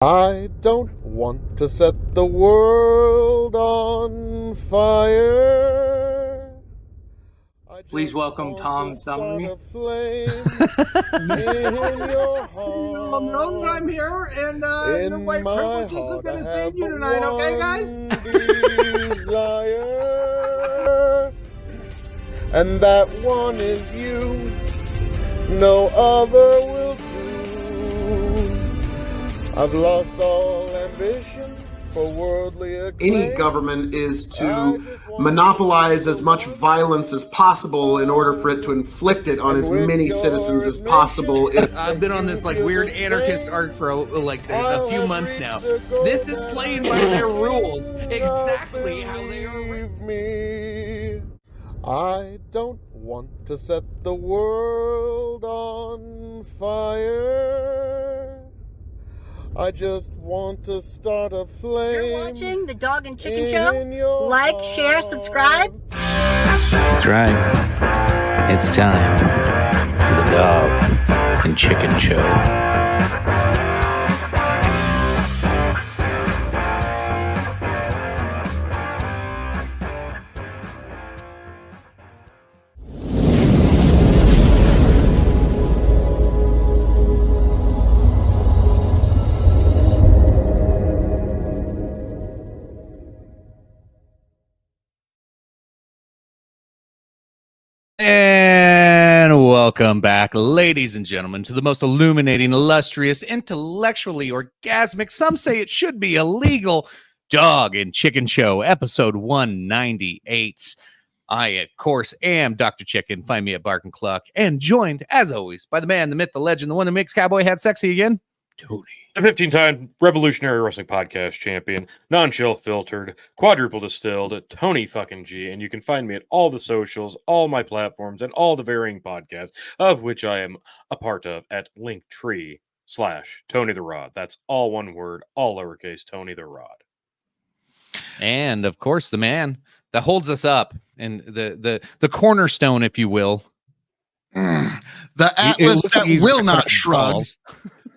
I don't want to set the world on fire. Please welcome Tom Montgomery. A flame in your heart. I'm here, and in your white my privileges heart, have been I to have save you tonight, okay, guys? Desire, and that one is you. No other will do. I've lost all ambition for worldly acclaim. Any government is to monopolize as much violence as possible in order for it to inflict it on as many citizens as possible. I've been on this like weird anarchist arc for a few months now. This is playing by their rules, exactly how they are. Me. I don't want to set the world on fire. I just want to start a flame. You're watching the Dog and Chicken Show. Like, share, subscribe. That's right. It's time for the Dog and Chicken Show. And welcome back, ladies and gentlemen, to the most illuminating, illustrious, intellectually orgasmic, some say it should be illegal, Dog and Chicken Show, episode 198. I, of course, am Dr. Chicken. Find me at Bark and Cluck, and joined, as always, by the man, the myth, the legend, the one that makes Cowboy Hat sexy again, Tony. The 15-time Revolutionary Wrestling Podcast champion, non-chill filtered, quadruple distilled, Tony fucking G, and you can find me at all the socials, all my platforms, and all the varying podcasts, of which I am a part of at Linktree/Tony the Rod. That's all one word, all lowercase, Tony the Rod. And, of course, the man that holds us up, and the cornerstone, if you will. The Atlas that will not shrug.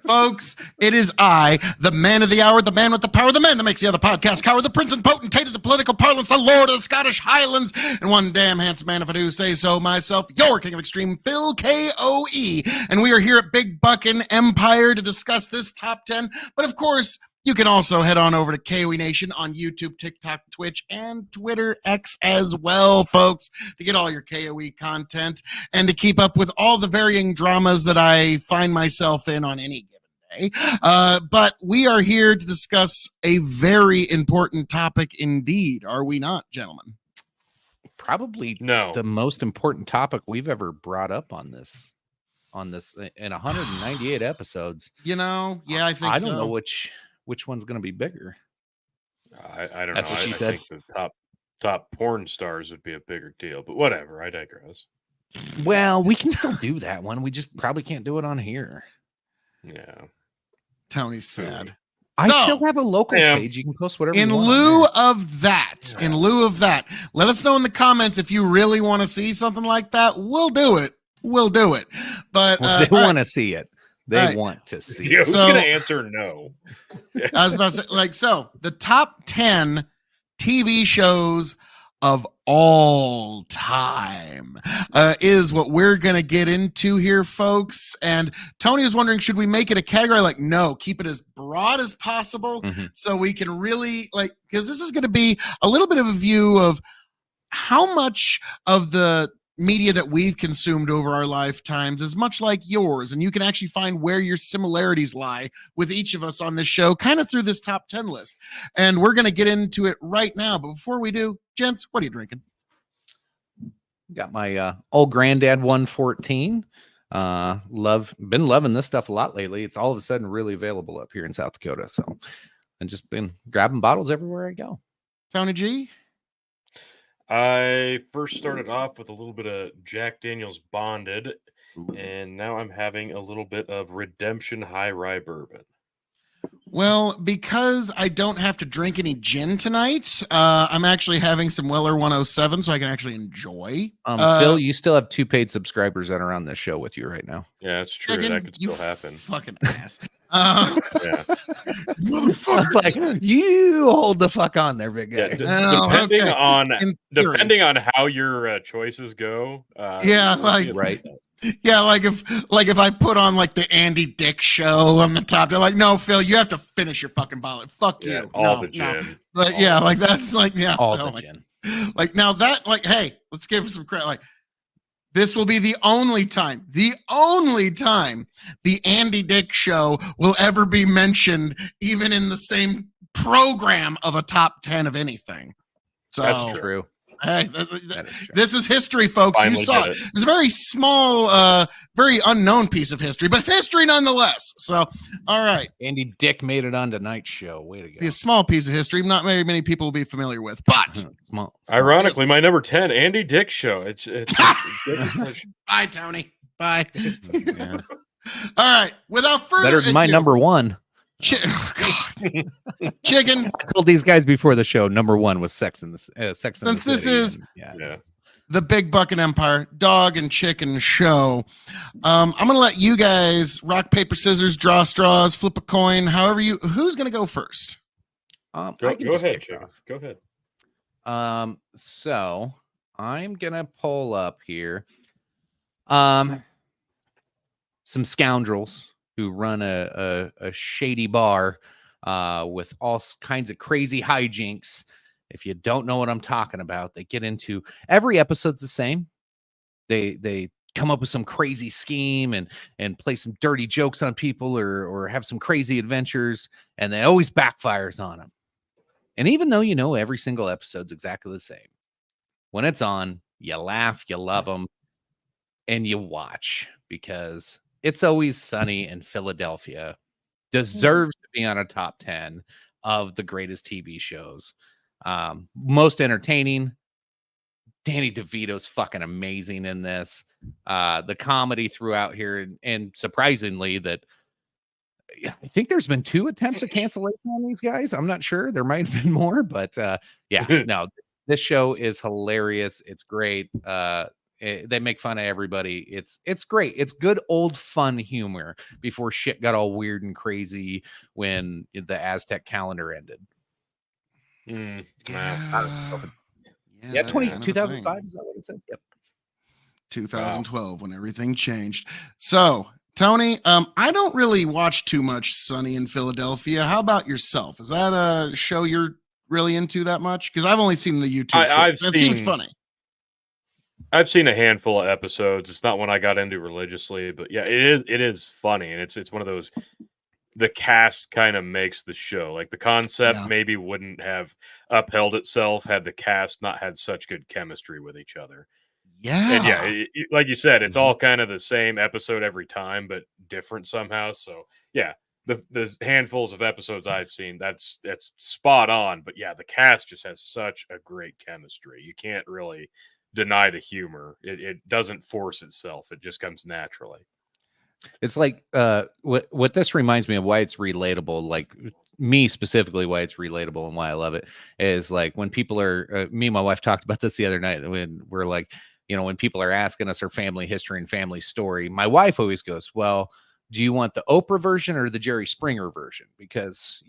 Folks, it is I, the man of the hour, the man with the power, the man that makes the other podcast cower, the prince and potentate of the political parlance, the lord of the Scottish Highlands, and one damn handsome man, if I do say so myself, your king of extreme, Phil K.O.E. And we are here at Big Buckin' Empire to discuss this top 10. But of course, you can also head on over to KOE Nation on YouTube, TikTok, Twitch, and Twitter X as well, folks, to get all your KOE content and to keep up with all the varying dramas that I find myself in on any given day. But we are here to discuss a very important topic indeed, are we not, gentlemen? Probably no. The most important topic we've ever brought up on this in 198 episodes. You know, yeah, I think I don't know which one's going to be bigger. I don't know. That's what she said. I think the top porn stars would be a bigger deal, but whatever. I digress. Well, we can still do that one. We just probably can't do it on here. Yeah. Tony's sad. I still have a locals page. You can post whatever you want. In lieu of that, let us know in the comments if you really want to see something like that. We'll do it. But they want to see it. They want to see. Yeah, who's going to answer no? I was about to say, the top 10 TV shows of all time is what we're going to get into here, folks. And Tony is wondering, should we make it a category? Like, no, keep it as broad as possible so we can really, because this is going to be a little bit of a view of how much of the media that we've consumed over our lifetimes is much like yours, and you can actually find where your similarities lie with each of us on this show, kind of through this top 10 list. And we're going to get into it right now. But before we do, gents, what are you drinking? Got my old granddad 114. Been loving this stuff a lot lately. It's all of a sudden really available up here in South Dakota. So I've just been grabbing bottles everywhere I go. Tony G? I first started off with a little bit of Jack Daniel's Bonded, and now I'm having a little bit of Redemption High Rye Bourbon. Well, because I don't have to drink any gin tonight, I'm actually having some Weller 107, so I can actually enjoy. Phil, you still have 2 paid subscribers that are on this show with you right now. Yeah, it's true. That could still happen. Fucking ass. Yeah. Motherfucker. Like, you hold the fuck on there, big guy. Yeah, depending on how your choices go. Right. Yeah, like if I put on like the Andy Dick show on the top, they're like, no, Phil, you have to finish your fucking bottle. Fuck you. All the gin. But yeah, like that's like all the gin. Like now that hey, let's give some credit. Like this will be the only time the Andy Dick show will ever be mentioned, even in the same program of a top 10 of anything. So that's true. Hey, this is history, folks. Finally, you saw it. It's a very small, very unknown piece of history, but history nonetheless. So, all right. Andy Dick made it on tonight's show. Way to go. A small piece of history, not very many people will be familiar with, but small ironically, my number 10, Andy Dick show. It's bye, Tony. Bye. Yeah. All right. Without further better than my number 1. Chicken. I told these guys before the show, number 1 was Sex in the Sex. Since this is the Big Bucket Empire Dog and Chicken show, I'm gonna let you guys rock, paper, scissors, draw straws, flip a coin. However who's gonna go first? Go ahead, Chicken. Go ahead. So I'm gonna pull up here. Some scoundrels who run a shady bar with all kinds of crazy hijinks. If you don't know what I'm talking about, they get into every episode's the same. They come up with some crazy scheme and play some dirty jokes on people or have some crazy adventures, and they always backfires on them. And even though every single episode's exactly the same, when it's on, you laugh, you love them, and you watch because It's Always Sunny in Philadelphia deserves to be on a top 10 of the greatest TV shows. Most entertaining. Danny DeVito's fucking amazing in this. The comedy throughout here, and surprisingly that I think there's been 2 attempts at cancellation on these guys. I'm not sure. There might have been more, but no, this show is hilarious. It's great. They make fun of everybody. It's great. It's good old fun humor before shit got all weird and crazy when the Aztec calendar ended. 2005 is that what it says? Yep. 2012 when everything changed. So Tony, I don't really watch too much Sunny in Philadelphia. How about yourself? Is that a show you're really into that much? Because I've only seen the YouTube. It seems funny. I've seen a handful of episodes. It's not one I got into religiously, but yeah, it is funny, and it's one of those. The cast kind of makes the show. Like the concept maybe wouldn't have upheld itself had the cast not had such good chemistry with each other. Yeah, and like you said, it's all kind of the same episode every time, but different somehow. So yeah, the handfuls of episodes I've seen, that's spot on. But yeah, the cast just has such a great chemistry. You can't really deny the humor. It doesn't force itself. It just comes naturally. It's like what this reminds me of, why it's relatable, like me specifically, why it's relatable and why I love it is like when people are me and my wife talked about this the other night when we're like, when people are asking us our family history and family story, my wife always goes, well, do you want the Oprah version or the Jerry Springer version? Because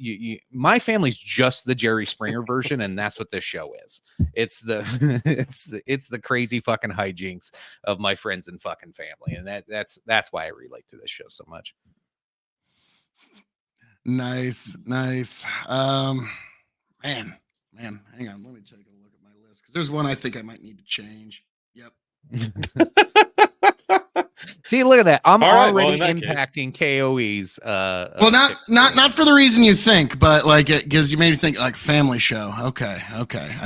my family's just the Jerry Springer version, and that's what this show is. It's the it's the crazy fucking hijinks of my friends and fucking family, and that's why I relate to this show so much. Nice. Man, hang on. Let me take a look at my list because there's one I think I might need to change. Yep. See, look at that. I'm already impacting KOE's. Well, not for the reason you think, but like it gives you made me think like family show. Okay.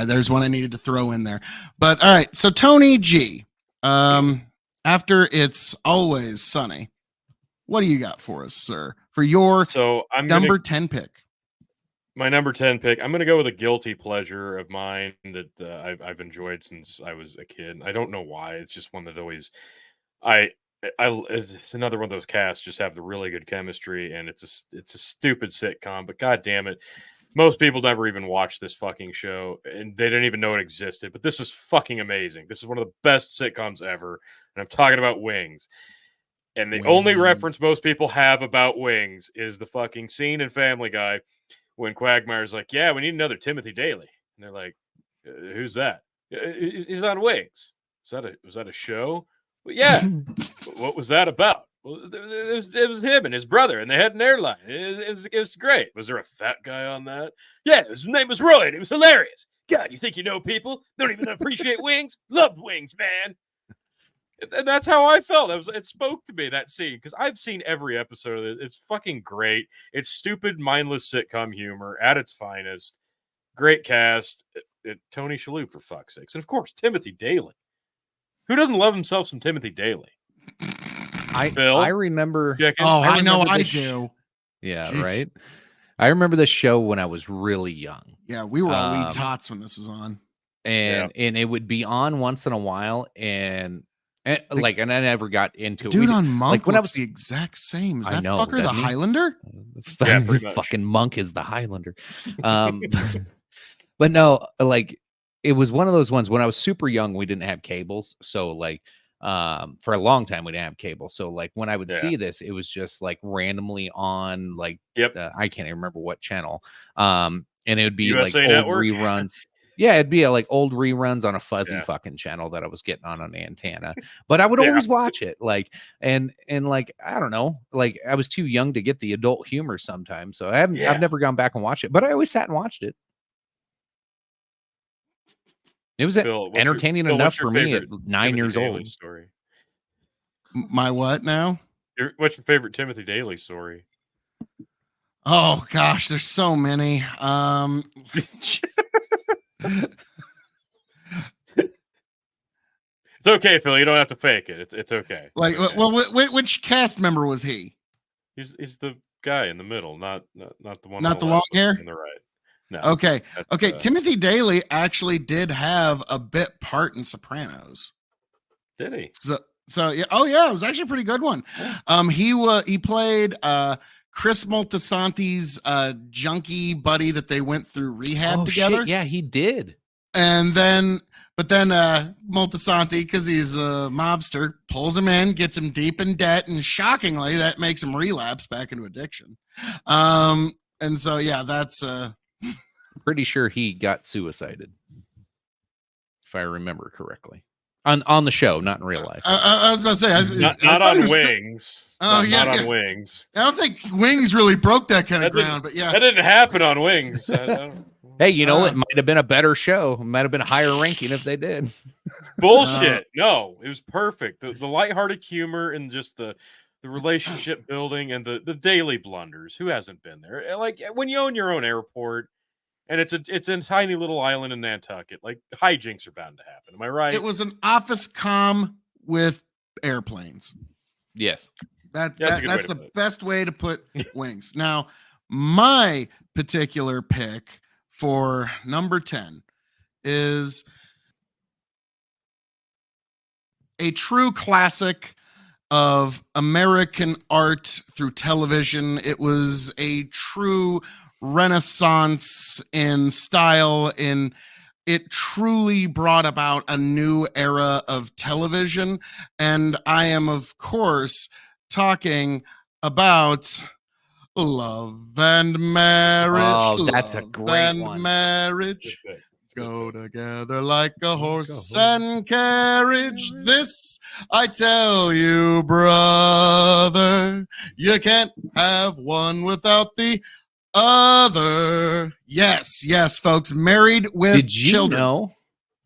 There's one I needed to throw in there. But all right. So Tony G, after It's Always Sunny, what do you got for us, sir? For your number 10 pick. My number 10 pick, I'm going to go with a guilty pleasure of mine that I've enjoyed since I was a kid. I don't know why. It's just one that always It's another one of those casts just have the really good chemistry, and it's a stupid sitcom, but god damn it, most people never even watched this fucking show, and they didn't even know it existed. But this is fucking amazing. This is one of the best sitcoms ever, and I'm talking about Wings. And the only reference most people have about Wings is the fucking scene in Family Guy when Quagmire's like, "Yeah, we need another Timothy Daly," and they're like, "Who's that?" "He's on Wings." Was that a show? Well, yeah. What was that about? Well, it was him and his brother, and they had an airline. It was great. Was there a fat guy on that? Yeah, his name was Roy, and it was hilarious. God, you think you know people? Don't even appreciate Wings? Loved Wings, man. And that's how I felt. It spoke to me, that scene, because I've seen every episode of it. It's fucking great. It's stupid, mindless sitcom humor at its finest. Great cast. Tony Shalhoub, for fuck's sakes. And of course, Timothy Daly. Who doesn't love himself some Timothy Daly? I remember. I know I do. Yeah, Jeez. right. I remember the show when I was really young. Yeah, we were all wee tots when this is on. And it would be on once in a while, and I never got into it. Dude on Monk when I was the exact same. Is I that know, fucker the doesn't he? Highlander? Yeah, pretty much. Fucking Monk is the Highlander. But no, like it was one of those ones when I was super young, we didn't have cables. So like for a long time we didn't have cable. So like when I would see this, it was just like randomly on like I can't even remember what channel. And it would be USA like Network? old reruns. Yeah, it'd be like old reruns on a fuzzy fucking channel that I was getting on an antenna. But I would always watch it. Like and like I don't know, like I was too young to get the adult humor sometimes. So I've never gone back and watched it, but I always sat and watched it. It was entertaining enough for me at 9 years old. Story? My what now? What's your favorite Timothy Daly story? Oh gosh, there's so many. It's okay, Phil. You don't have to fake it. It's okay. Like, okay. Well, which cast member was he? He's the guy in the middle, not the one. Not the long hair on the right. No. Okay. Timothy Daly actually did have a bit part in Sopranos. Did he? So yeah. Oh yeah, it was actually a pretty good one. He played Chris Moltisanti's junkie buddy that they went through rehab together. Shit. Yeah, he did. And then Moltisanti, because he's a mobster, pulls him in, gets him deep in debt, and shockingly, that makes him relapse back into addiction. And so yeah, that's pretty sure he got suicided, if I remember correctly. On the show, not in real life. I was going to say, not on Wings. Not on Wings. I don't think Wings really broke that kind of ground, but yeah, that didn't happen on Wings. Hey, you know, it might have been a better show. It might have been a higher ranking if they did. Bullshit. No, it was perfect. The lighthearted humor and just the relationship building and the daily blunders. Who hasn't been there? Like when you own your own airport. And it's a tiny little island in Nantucket. Like hijinks are bound to happen. Am I right? It was an office comm with airplanes. Yes. That's the best way to put Wings. Now, my particular pick for number 10 is a true classic of American art through television. It was a true renaissance in style, in it truly brought about a new era of television. And I am, of course, talking about Love and Marriage. Oh, that's a great one. Marriage go together like a horse and carriage. This I tell you, brother, you can't have one without the other. Yes, folks. Married with Did you children. know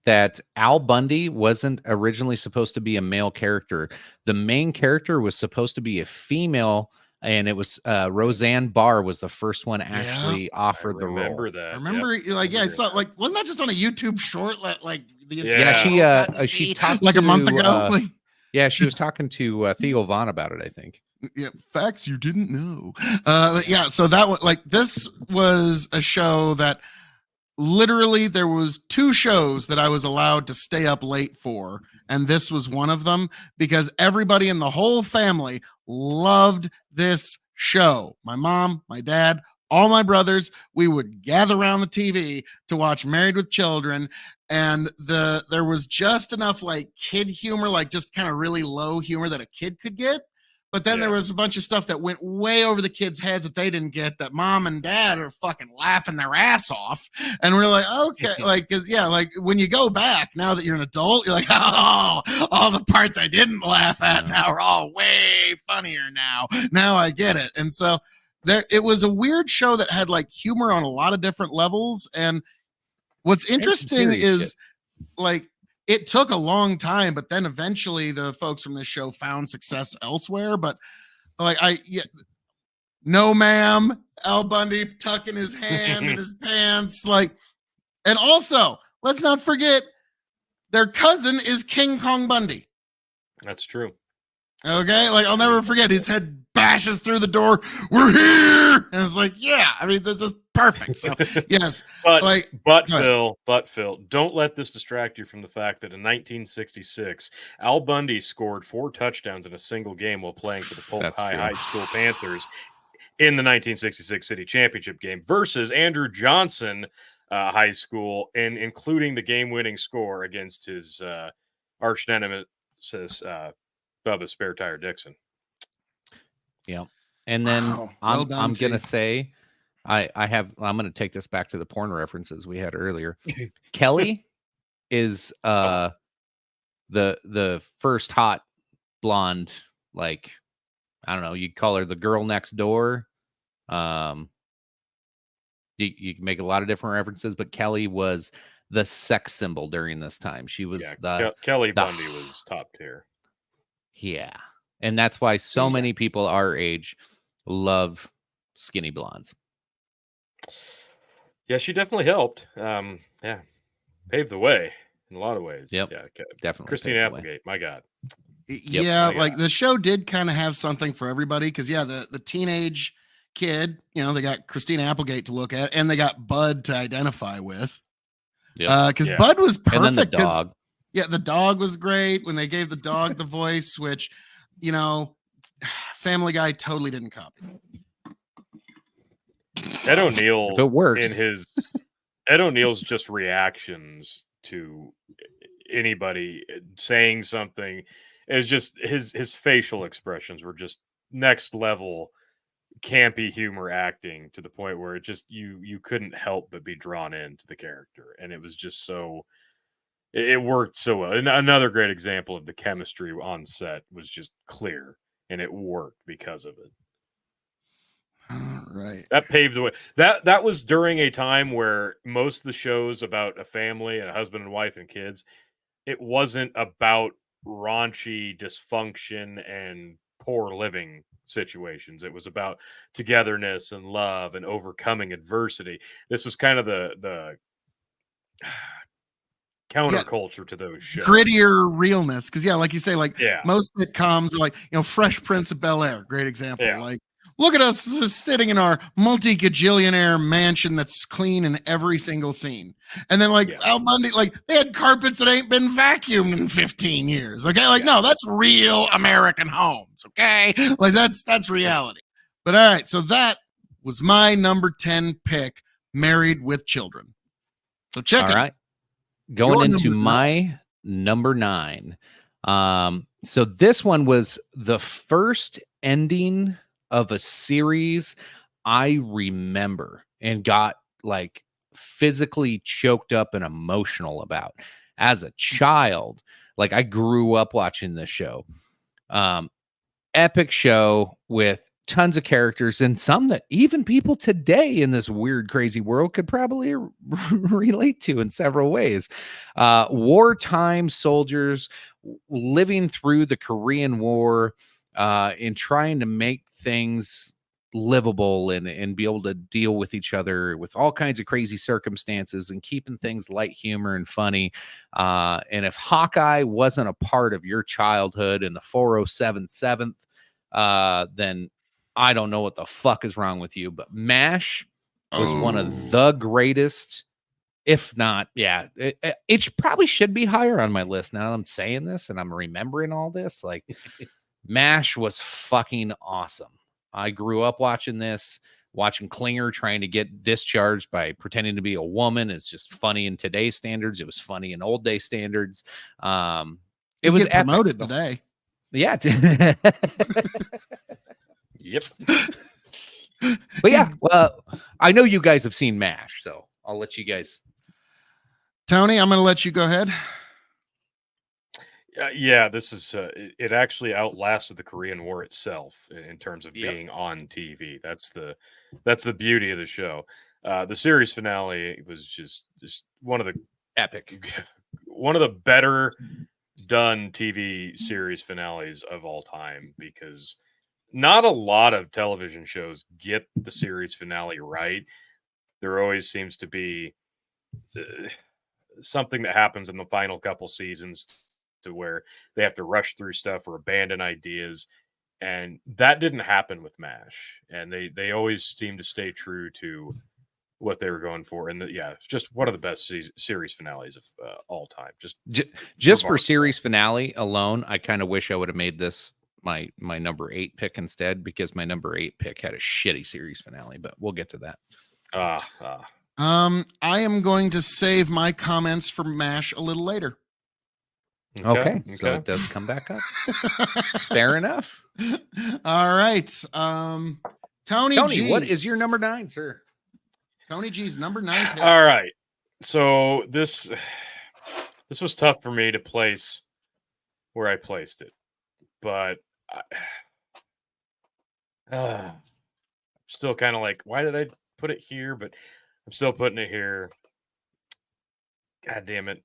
that Al Bundy wasn't originally supposed to be a male character? The main character was supposed to be a female, and it was Roseanne Barr was the first one actually offered the role. Remember, I saw wasn't that just on a YouTube short? Like she talked like a month ago. She was talking to Theo Vaughn about it, I think. Yeah, facts you didn't know. So that one, this was a show that literally there was 2 shows that I was allowed to stay up late for, and this was one of them, because everybody in the whole family loved this show. My mom, my dad, all my brothers, we would gather around the TV to watch Married with Children, and there was just enough like kid humor, like just kind of really low humor that a kid could get. But then there was a bunch of stuff that went way over the kids' heads that they didn't get, that mom and dad are fucking laughing their ass off. And we're like, okay, like, cause like when you go back now that you're an adult, you're like, oh, all the parts I didn't laugh at now are all way funnier now. Now I get it. And so it was a weird show that had like humor on a lot of different levels. And what's interesting is like, it took a long time, but then eventually the folks from this show found success elsewhere. But like, no, ma'am, Al Bundy tucking his hand in his pants. Like, and also let's not forget their cousin is King Kong Bundy. That's true. Okay. Like, I'll never forget his head bashes through the door. We're here. And it's like, yeah, I mean, that's just perfect. So yes. But Phil, don't let this distract you from the fact that in 1966, Al Bundy scored 4 touchdowns in a single game while playing for the Polk High School Panthers in the 1966 city championship game versus Andrew Johnson High School, and including the game-winning score against his arch nemesis, Bubba Spare Tire Dixon. Yeah. And then I'm going to say, I'm going to take this back to the porn references we had earlier. Kelly is the first hot blonde, like, I don't know, you'd call her the girl next door. You can make a lot of different references, but Kelly was the sex symbol during this time. She was Kelly Bundy was top tier. Yeah. And that's why so many people our age love skinny blondes. Yeah, she definitely helped. Paved the way in a lot of ways. Yep. Yeah, definitely. Christine Applegate, my God. Yeah, like the show did kind of have something for everybody, because the teenage kid, they got Christine Applegate to look at, and they got Bud to identify with. Yeah, because Bud was perfect. And then the dog. Yeah, the dog was great when they gave the dog the voice, which, Family Guy totally didn't copy. Ed O'Neill, if it works. Ed O'Neill's just reactions to anybody saying something is just his facial expressions were just next level campy humor acting, to the point where it just you couldn't help but be drawn into the character, and it was just so. It worked so well. And another great example of the chemistry on set was just clear, and it worked because of it. Right. That paved the way. That was during a time where most of the shows about a family and a husband and wife and kids, it wasn't about raunchy dysfunction and poor living situations. It was about togetherness and love and overcoming adversity. This was kind of the counterculture to those shows. Grittier realness. Because like you say, most sitcoms are like, Fresh Prince of Bel-Air, great example. Yeah. Like, look at us sitting in our multi-gajillionaire mansion that's clean in every single scene. And then Al Bundy, they had carpets that ain't been vacuumed in 15 years. Okay. No, that's real American homes. Okay. That's reality. But all right. So that was my number 10 pick, Married with Children. So check it. All right. Going into my number 9. So this one was the first ending of a series I remember and got physically choked up and emotional about as a child. I grew up watching this show. Epic show with tons of characters, and some that even people today in this weird, crazy world could probably relate to in several ways. Wartime soldiers living through the Korean War in trying to make things livable and be able to deal with each other with all kinds of crazy circumstances and keeping things light humor and funny. And if Hawkeye wasn't a part of your childhood in the 407th, then I don't know what the fuck is wrong with you. But MASH was one of the greatest If not, yeah, it probably should be higher on my list. Now that I'm saying this and I'm remembering all this, like MASH was fucking awesome. I grew up watching this. Watching Klinger trying to get discharged by pretending to be a woman is just funny in today's standards. It was funny in old day standards. It was promoted today. Yeah. Yep. But yeah, well, I know you guys have seen MASH, so I'll let you guys. Tony, I'm going to let you go ahead. Yeah, this is it actually outlasted the Korean War itself in terms of being on TV. That's the beauty of the show. The series finale was just one of the Epic, one of the better done TV series finales of all time, because not a lot of television shows get the series finale right. There always seems to be something that happens in the final couple seasons to where they have to rush through stuff or abandon ideas, and that didn't happen with MASH. And they always seem to stay true to what they were going for. And it's just one of the best series finales of all time. Just for series finale alone, I kind of wish I would have made this my number 8 pick instead, because my number 8 pick had a shitty series finale, but we'll get to that. I am going to save my comments for MASH a little later. Okay. So it does come back up. Fair enough. All right. Tony G, what is your number 9, sir? Tony G's number 9 pick. All right. So this was tough for me to place where I placed it, but I'm still kind of like, why did I put it here? But I'm still putting it here. God damn it.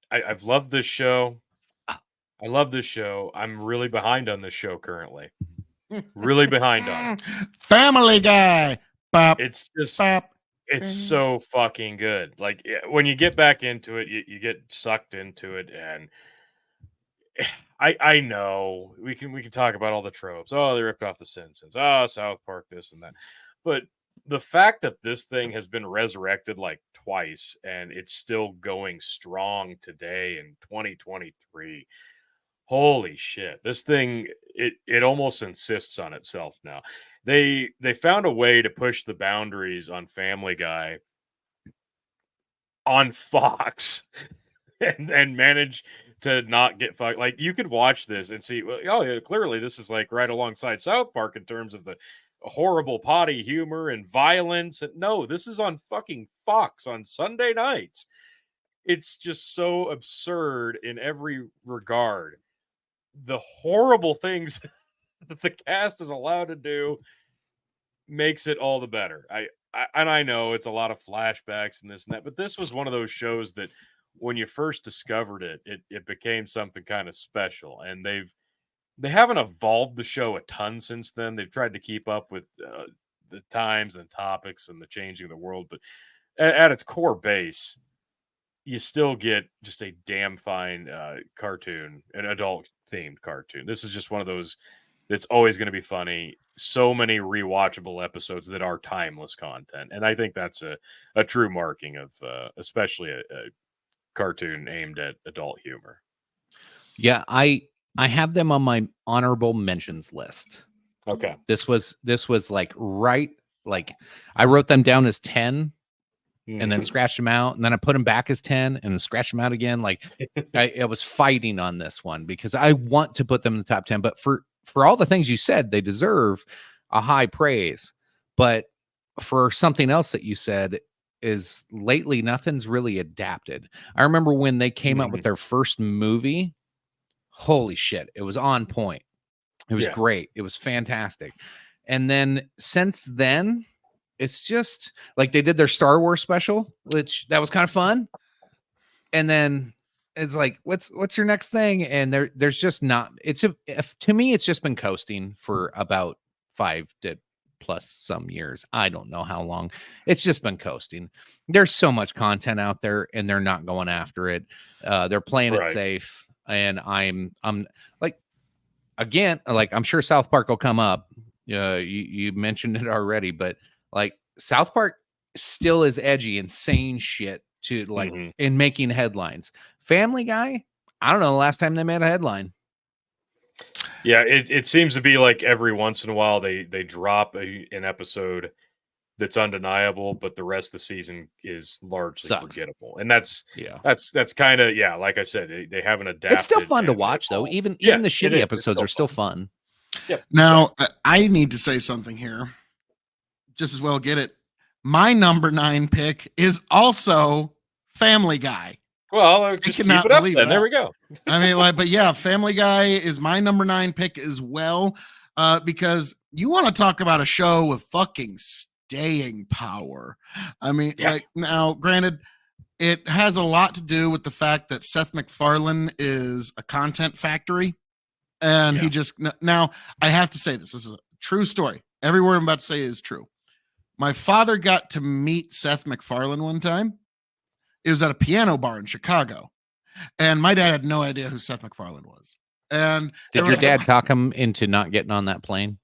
I've loved this show. I love this show. I'm really behind on this show currently. Really behind on it. Family Guy. Bop, it's just, bop. it's so fucking good. Like, when you get back into it, you get sucked into it. And I know we can talk about all the tropes. Oh, they ripped off the Simpsons. Oh, South Park, this and that. But the fact that this thing has been resurrected like twice and it's still going strong today in 2023. Holy shit. This thing, it almost insists on itself now. They found a way to push the boundaries on Family Guy on Fox and manage to not get fucked. Like, you could watch this and see, well, oh yeah, clearly this is like right alongside South Park in terms of the horrible potty humor and violence. And no, this is on fucking Fox on Sunday nights. It's just so absurd in every regard. The horrible things that the cast is allowed to do makes it all the better. I know it's a lot of flashbacks and this and that, but this was one of those shows that when you first discovered it became something kind of special. And they haven't evolved the show a ton since then. They've tried to keep up with the times and topics and the changing of the world. But at its core base, you still get just a damn fine cartoon, an adult-themed cartoon. This is just one of those that's always going to be funny. So many rewatchable episodes that are timeless content. And I think that's a true marking of especially a cartoon aimed at adult humor. Yeah, I have them on my honorable mentions list. Okay. This was like right, like I wrote them down as 10 and then scratched them out, and then I put them back as 10 and then scratched them out again. Like I was fighting on this one because I want to put them in the top 10, but for all the things you said, they deserve a high praise. But for something else that you said is lately nothing's really adapted. I remember when they came out with their first movie. Holy shit, it was on point. It was great. It was fantastic. And then since then, it's just like they did their Star Wars special, which that was kind of fun. And then it's like, what's your next thing? And there's just not, to me, it's just been coasting for about 5 to plus some years. I don't know how long. It's just been coasting. There's so much content out there and they're not going after it. They're playing it safe. And I'm like, again, like I'm sure South Park will come up. You mentioned it already, but like South Park still is edgy and saying shit to like in making headlines. Family Guy, I don't know the last time they made a headline. Yeah, it seems to be like every once in a while they drop an episode that's undeniable, but the rest of the season is largely forgettable. And that's kind of, like I said, they haven't adapted. It's still fun to watch though. Even the shitty episodes are still fun. Yep. Now, I need to say something here. Just as well get it. My number 9 pick is also Family Guy. Well, just keep it up then. There we go. I mean, but yeah, Family Guy is my number 9 pick as well, because you want to talk about a show with fucking staying power. I mean, now, granted, it has a lot to do with the fact that Seth MacFarlane is a content factory, and he just now. I have to say this is a true story. Every word I'm about to say is true. My father got to meet Seth MacFarlane one time. It was at a piano bar in Chicago, and my dad had no idea who Seth MacFarlane was. And did your dad talk him into not getting on that plane?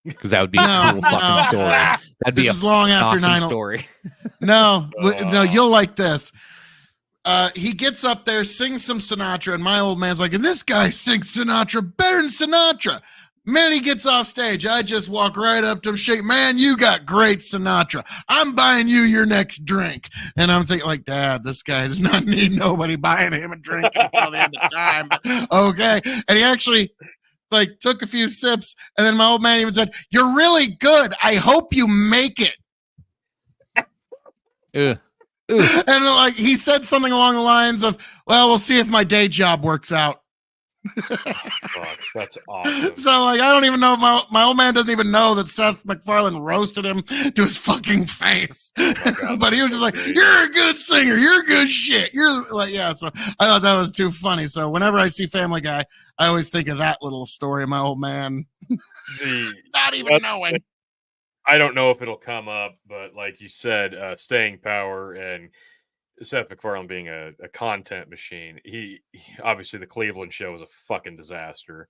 Because that would be a cool fucking story. That'd be this is long after awesome story. No, you'll like this. He gets up there, sings some Sinatra, and my old man's like, and this guy sings Sinatra better than Sinatra. Minute he gets off stage, I just walk right up to him, shake, man, you got great Sinatra. I'm buying you your next drink. And I'm thinking, like, Dad, this guy does not need nobody buying him a drink until the end of time. But, okay. And he actually like took a few sips, and then my old man even said, "You're really good. I hope you make it." And like he said something along the lines of, "Well, we'll see if my day job works out." Fuck, that's awesome. So like I don't even know, my old man doesn't even know that Seth MacFarlane roasted him to his fucking face. Oh, but he was just like, "You're a good singer, you're good shit." You're like, yeah, so I thought that was too funny. So whenever I see Family Guy, I always think of that little story of my old man not even knowing. I don't know if it'll come up, but like you said, staying power and Seth MacFarlane being a content machine. He obviously the Cleveland show was a fucking disaster.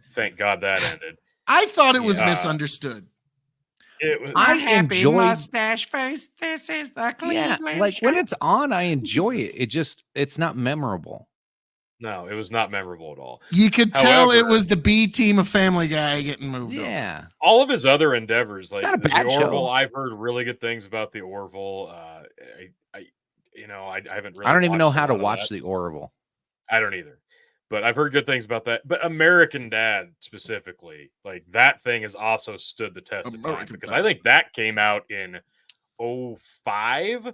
Thank God that ended. I thought it was misunderstood. It was, I enjoyed mustache face. This is the Cleveland like show. when it's on, I enjoy it. It's not memorable. No, it was not memorable at all. You could tell it was the B team of Family Guy getting moved. Yeah, all of his other endeavors, like the Orville, I've heard really good things about the Orville. I haven't really. I don't even know how to watch the Orville. I don't either, but I've heard good things about that. But American Dad specifically, like that thing has also stood the test of time because I think that came out in 2005,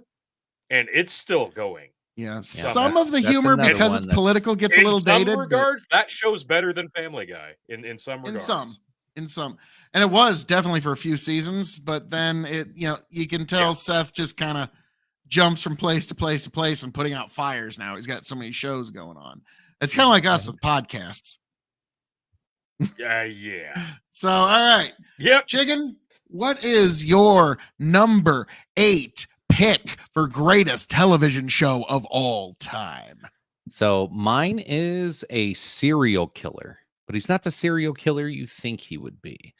and it's still going. Yeah, some of the humor because it's political gets a little dated. In some regards, that show's better than Family Guy. In some regards, in some, and it was definitely for a few seasons. But then you can tell Seth just kind of jumps from place to place to place and putting out fires. Now he's got so many shows going on. It's kind of like us with podcasts. Yeah. So all right, Chicken, what is your number 8 pick for greatest television show of all time? So mine is a serial killer, but he's not the serial killer you think he would be.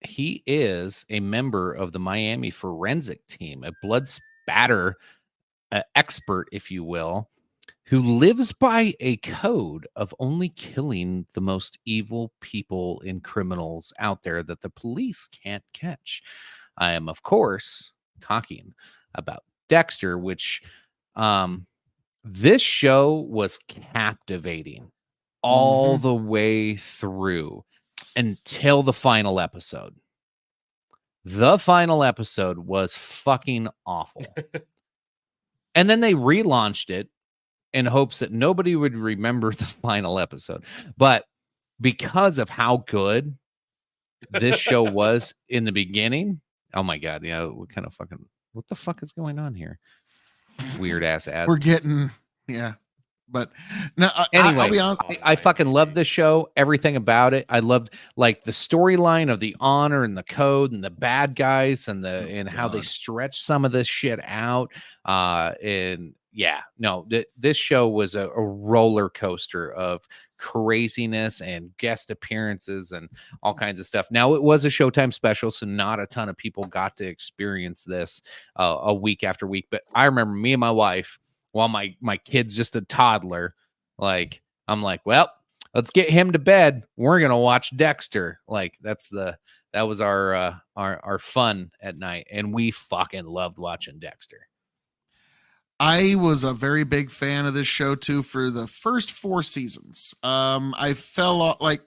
He is a member of the Miami forensic team, a blood spatter expert, if you will, who lives by a code of only killing the most evil people and criminals out there that the police can't catch. I am, of course, talking about Dexter, which this show was captivating all the way through until the final episode. The final episode was fucking awful. And then they relaunched it in hopes that nobody would remember the final episode. But because of how good this show was in the beginning, oh my God, what the fuck is going on here? Weird ass ads. We're getting, but no, anyway, I'll be honest. I fucking love this show. Everything about it. I loved like the storyline of the honor and the code and the bad guys and how they stretch some of this shit out. And yeah, no, this show was a roller coaster of craziness and guest appearances and all kinds of stuff. Now, it was a Showtime special, so not a ton of people got to experience this a week after week. But I remember me and my wife, while my kid's just a toddler, like, I'm like, well, let's get him to bed. We're gonna watch Dexter. Like, that was our fun at night, and we fucking loved watching Dexter. I was a very big fan of this show too for the first 4 seasons. I fell off, like,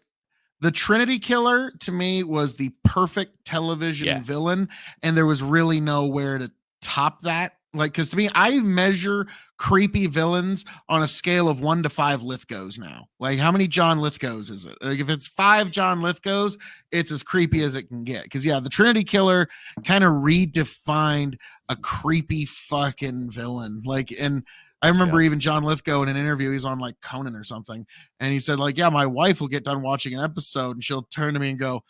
the Trinity Killer to me was the perfect television villain, and there was really nowhere to top that. Like, because to me, I measure creepy villains on a scale of 1 to 5 Lithgows now. Like, how many John Lithgows is it? Like, if it's 5 John Lithgows, it's as creepy as it can get. Because the Trinity Killer kind of redefined a creepy fucking villain. Like, and I remember even John Lithgow in an interview, he's on like Conan or something, and he said, like, yeah, my wife will get done watching an episode and she'll turn to me and go,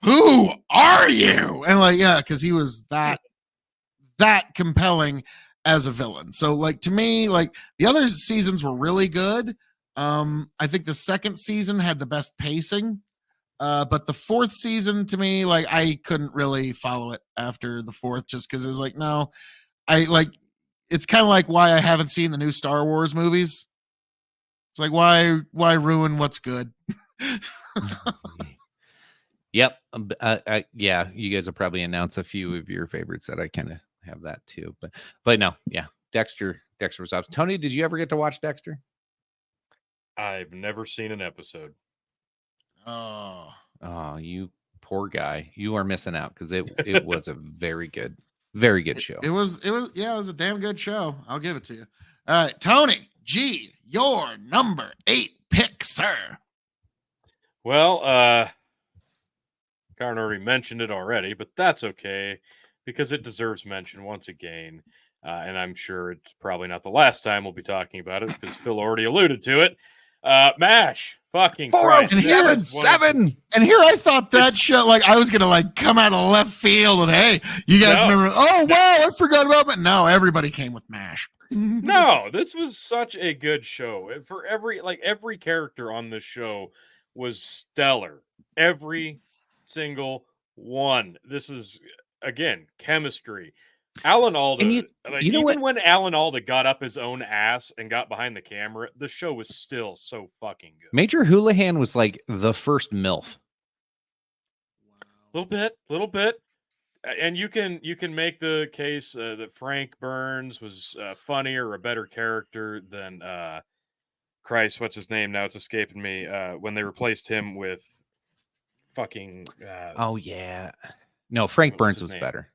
"Who are you?" And like, yeah, because he was that compelling as a villain. So, like, to me, like, the other seasons were really good. I think the second season had the best pacing. But the 4th season, to me, like, I couldn't really follow it after the 4th, just because it was like, no, it's kind of like why I haven't seen the new Star Wars movies. It's like, why ruin what's good? Yep. Yeah, you guys will probably announce a few of your favorites that I kind of have that too. But no, yeah, Dexter was awesome. Tony, did you ever get to watch Dexter? I've never seen an episode. Oh, you poor guy. You are missing out, because it was a very good show. It was a damn good show. I'll give it to you. All right, Tony G, your number 8 pick, sir. Well, Karen already mentioned it already, but that's okay, because it deserves mention once again. And I'm sure it's probably not the last time we'll be talking about it, because Phil already alluded to it. MASH. Fucking Christ. 407. And here I thought that show, like, I was going to, like, come out of left field with, hey, you guys remember? Oh, wow, I forgot about it. No, everybody came with MASH. No, this was such a good show. For every character on this show was stellar. Every single one. This is, again, chemistry. Alan Alda, when Alan Alda got up his own ass and got behind the camera, the show was still so fucking good. Major Houlihan was like the first MILF. Little bit. And you can make the case that Frank Burns was funnier, a better character than Christ, what's his name now? It's escaping me. When they replaced him with fucking oh yeah. No, Frank Burns was better.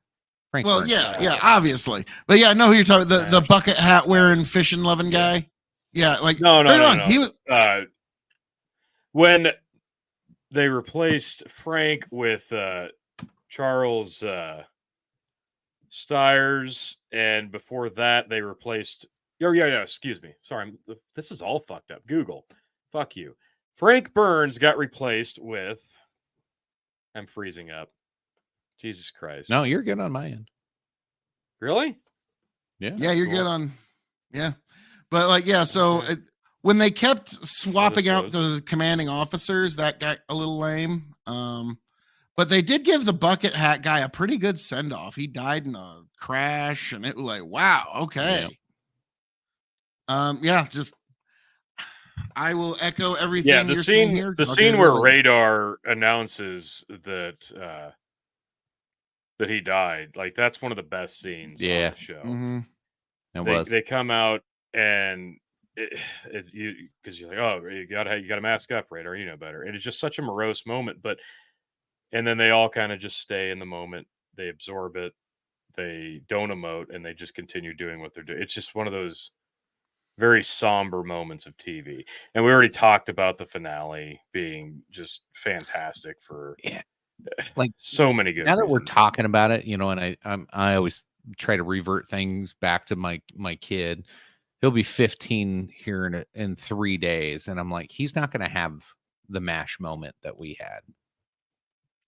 Frank well, Burns. yeah, obviously. But yeah, I know who you're talking about. The bucket hat wearing fishing loving guy. Yeah, like no. He was when they replaced Frank with Charles Stiers, and before that they replaced excuse me. Sorry, this is all fucked up. Google. Fuck you. Frank Burns got replaced with I'm freezing up. Jesus Christ. No, you're good on my end. Really? Yeah. Yeah, you're good on. Yeah. But like, yeah, so when they kept swapping out the commanding officers, that got a little lame. But they did give the bucket hat guy a pretty good send off. He died in a crash, and it was like, wow, okay. Yeah. Just I will echo everything. Yeah, the you're scene saying here. The scene where Radar announces that he died, like, that's one of the best scenes on the show. Mm-hmm. They come out and it's you, because you're like, oh, you gotta mask up, Radar, you know better. And it's just such a morose moment, and then they all kind of just stay in the moment. They absorb it. They don't emote, and they just continue doing what they're doing. It's just one of those very somber moments of TV. And we already talked about the finale being just fantastic for like so many good now that reasons. we're talking about it, and I always try to revert things back to my kid. He'll be 15 here in 3 days, and I'm like, he's not going to have the MASH moment that we had.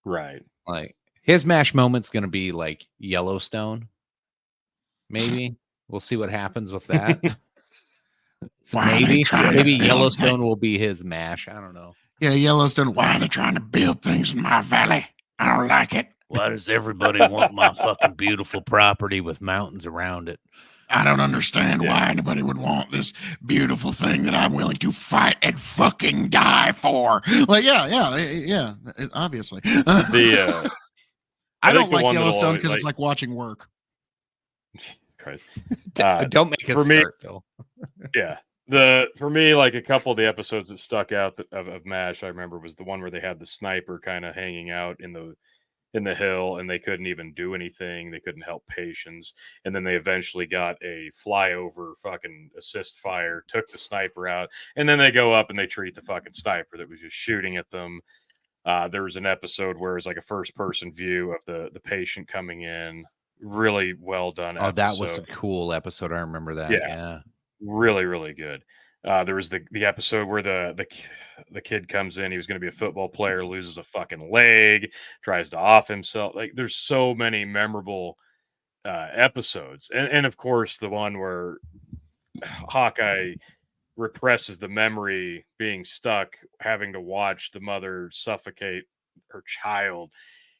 Right. Like, his MASH moment's going to be like Yellowstone, maybe. We'll see what happens with that. So Why are they maybe trying to build Yellowstone will be his mash. I don't know. Yeah, Yellowstone. Why are they trying to build things in my valley? I don't like it. Why does everybody want my fucking beautiful property with mountains around it? I don't understand why anybody would want this beautiful thing that I'm willing to fight and fucking die for. Like, yeah, obviously. I don't like Yellowstone because it's like watching work. Don't make us start, Phil. Yeah. For me, like a couple of the episodes that stuck out of MASH, I remember was the one where they had the sniper kind of hanging out in the hill, and they couldn't even do anything. They couldn't help patients, and then they eventually got a flyover fucking assist fire, took the sniper out, and then they go up and they treat the fucking sniper that was just shooting at them. There was an episode where it was like a first-person view of the patient coming in. Really well done. Oh, that was a cool episode. I remember that. Yeah. Really, really good. There was the episode where the kid comes in. He was going to be a football player, loses a fucking leg, tries to off himself. Like, there's so many memorable episodes, and of course the one where Hawkeye represses the memory, being stuck, having to watch the mother suffocate her child.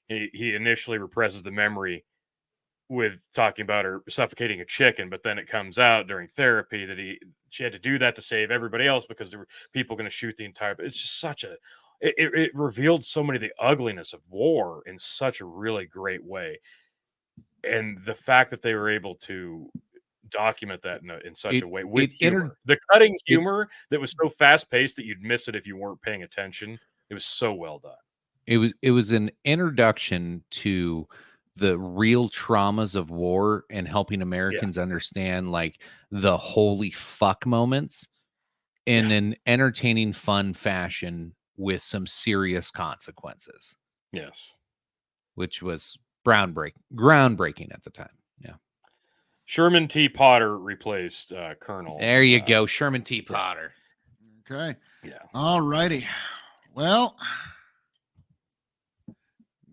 He initially represses the memory with talking about her suffocating a chicken, but then it comes out during therapy that she had to do that to save everybody else because there were people going to shoot the entire. It's just it revealed so many of the ugliness of war in such a really great way, and the fact that they were able to document that in such a way with humor, the cutting humor that was so fast paced that you'd miss it if you weren't paying attention. It was so well done. It was an introduction to the real traumas of war and helping Americans understand like the holy fuck moments in an entertaining, fun fashion with some serious consequences. Yes. Which was groundbreaking at the time. Yeah. Sherman T. Potter replaced Colonel. There you go. Sherman T. Potter. Okay. Yeah. All righty. Well,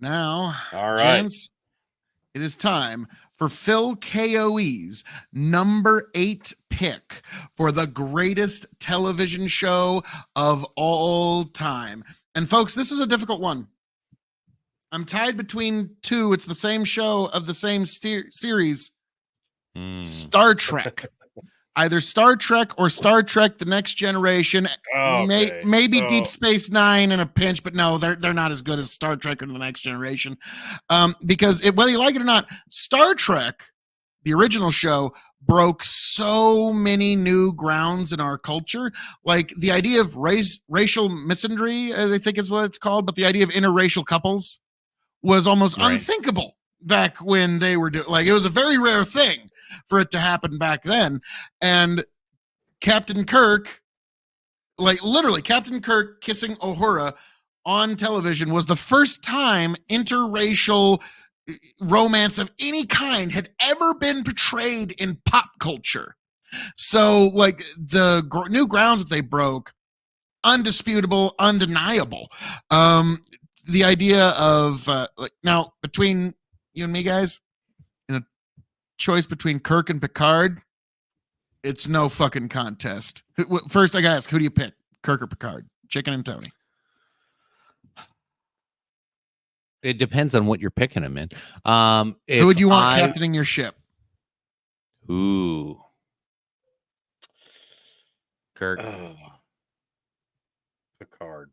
now, all right. gents, it is time for Phil KOE's number 8 pick for the greatest television show of all time. And folks, this is a difficult one. I'm tied between two. It's the same show of the same series. Star Trek. Either Star Trek or Star Trek The Next Generation. Okay. Maybe Deep Space Nine in a pinch, but no, they're not as good as Star Trek or The Next Generation. Because whether you like it or not, Star Trek, the original show, broke so many new grounds in our culture. Like the idea of racial misandry, I think is what it's called, but the idea of interracial couples was almost unthinkable back when they were doing. Like, it was a very rare thing for it to happen back then. And Captain Kirk, like literally Captain Kirk kissing Uhura on television was the first time interracial romance of any kind had ever been portrayed in pop culture. So like the new grounds that they broke, undisputable, undeniable. The idea of like now between you and me guys, in a choice between Kirk and Picard, it's no fucking contest. First, I gotta ask, who do you pick, Kirk or Picard? Chicken and Tony. It depends on what you're picking him in. Who would you want captaining your ship? Ooh, Kirk. Picard.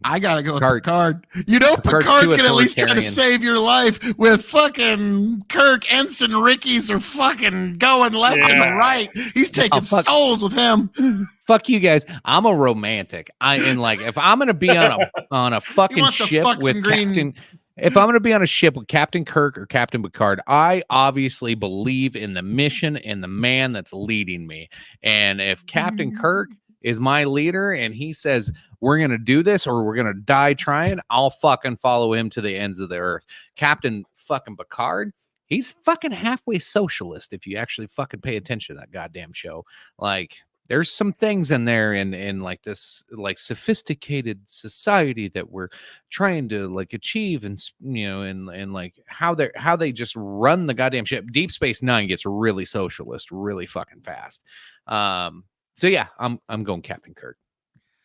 I gotta go with Picard. You know, Picard's gonna at least try to save your life with fucking Kirk. Ensign Rickies are fucking going left and right. He's taking souls with him. Fuck you guys. I'm a romantic. If I'm gonna be on a fucking ship with Captain, if I'm gonna be on a ship with Captain Kirk or Captain Picard, I obviously believe in the mission and the man that's leading me. And if Captain Kirk is my leader and he says we're gonna do this or we're gonna die trying, I'll fucking follow him to the ends of the earth. Captain fucking Picard, he's fucking halfway socialist if you actually fucking pay attention to that goddamn show. Like, there's some things in there in like this like sophisticated society that we're trying to like achieve, and and like how they just run the goddamn ship. Deep Space Nine gets really socialist really fucking fast. So yeah, I'm going Captain Kirk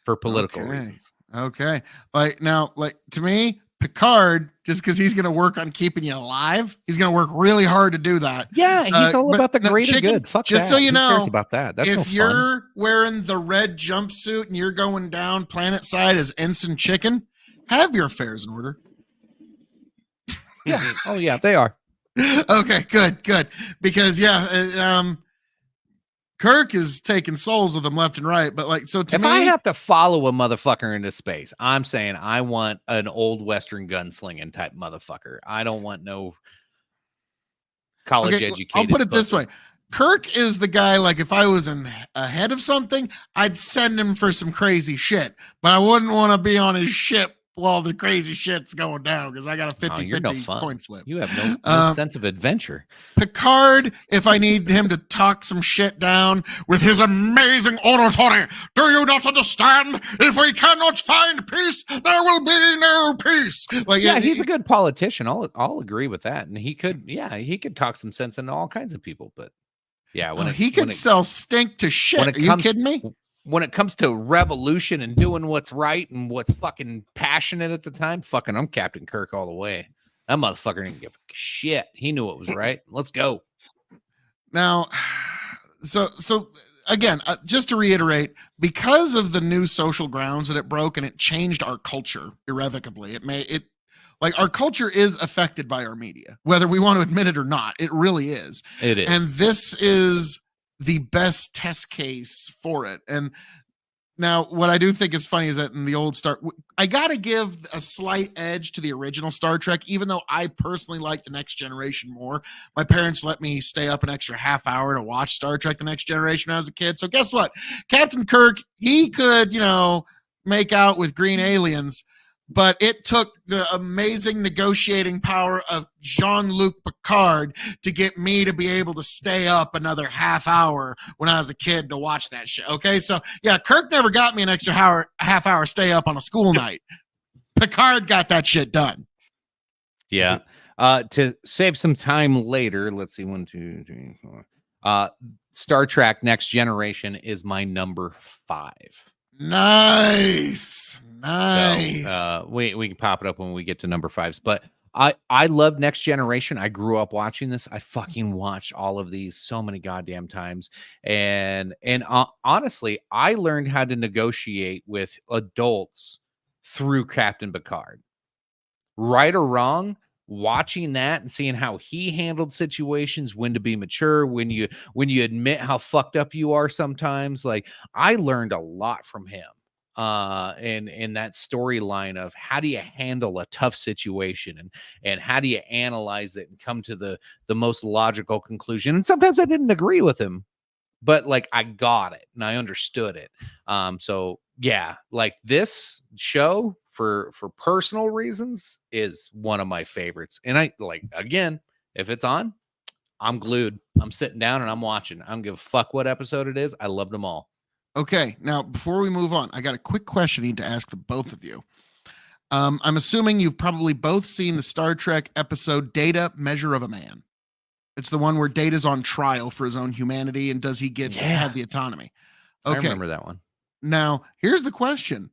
for political reasons. Okay. Like now, like to me, Picard, just because he's going to work on keeping you alive, he's going to work really hard to do that. Yeah, he's all about the greater good. Fuck just that. so you Who know, cares about that. That's if you're wearing the red jumpsuit and you're going down planet side as Ensign Chicken, have your affairs in order. Yeah. Oh yeah, they are. Okay, good. Because Kirk is taking souls with him left and right, but like, so to me, if I have to follow a motherfucker into space, I'm saying I want an old Western gunslinging type motherfucker. I don't want no college educated. I'll put it this way. Kirk is the guy, like if I was ahead of something, I'd send him for some crazy shit, but I wouldn't want to be on his ship while the crazy shit's going down because I got a 50-50 coin flip. You have no sense of adventure. Picard, if I need him to talk some shit down with his amazing oratory, do you not understand? If we cannot find peace, there will be no peace. Like, yeah, he's a good politician. I'll agree with that, and he could talk some sense into all kinds of people. But yeah, he could sell stink to shit. Are you kidding me? When it comes to revolution and doing what's right and what's fucking passionate at the time, fucking I'm Captain Kirk all the way. That motherfucker didn't give a shit. He knew it was right. Let's go. Now, so again, just to reiterate, because of the new social grounds that it broke and it changed our culture irrevocably, like our culture is affected by our media, whether we want to admit it or not. It really is. It is. And this is the best test case for it. And now what I do think is funny is that in the old I got to give a slight edge to the original Star Trek, even though I personally like the Next Generation more. My parents let me stay up an extra half hour to watch Star Trek The Next Generation when I was a kid. So guess what? Captain Kirk, he could, make out with green aliens, but it took the amazing negotiating power of Jean-Luc Picard to get me to be able to stay up another half hour when I was a kid to watch that shit. Okay, so yeah, Kirk never got me an extra half hour stay up on a school night. Picard got that shit done. Yeah. To save some time later, let's see, 1, 2, 3, 4. Star Trek Next Generation is my number 5. Nice. So, we can pop it up when we get to number 5s, but I love Next Generation. I grew up watching this. I fucking watched all of these so many goddamn times, and honestly, I learned how to negotiate with adults through Captain Picard. Right or wrong, watching that and seeing how he handled situations, when to be mature, when you admit how fucked up you are sometimes. Like, I learned a lot from him. And that storyline of how do you handle a tough situation and how do you analyze it and come to the most logical conclusion. And sometimes I didn't agree with him, but like I got it and I understood it. So yeah, like this show for personal reasons is one of my favorites. And I like, again, if it's on, I'm glued. I'm sitting down and I'm watching. I don't give a fuck what episode it is. I love them all. Okay, now before we move on, I got a quick question I need to ask the both of you. I'm assuming you've probably both seen the Star Trek episode Data, Measure of a Man. It's the one where Data's on trial for his own humanity, and does he have the autonomy? Okay. I remember that one. Now, here's the question.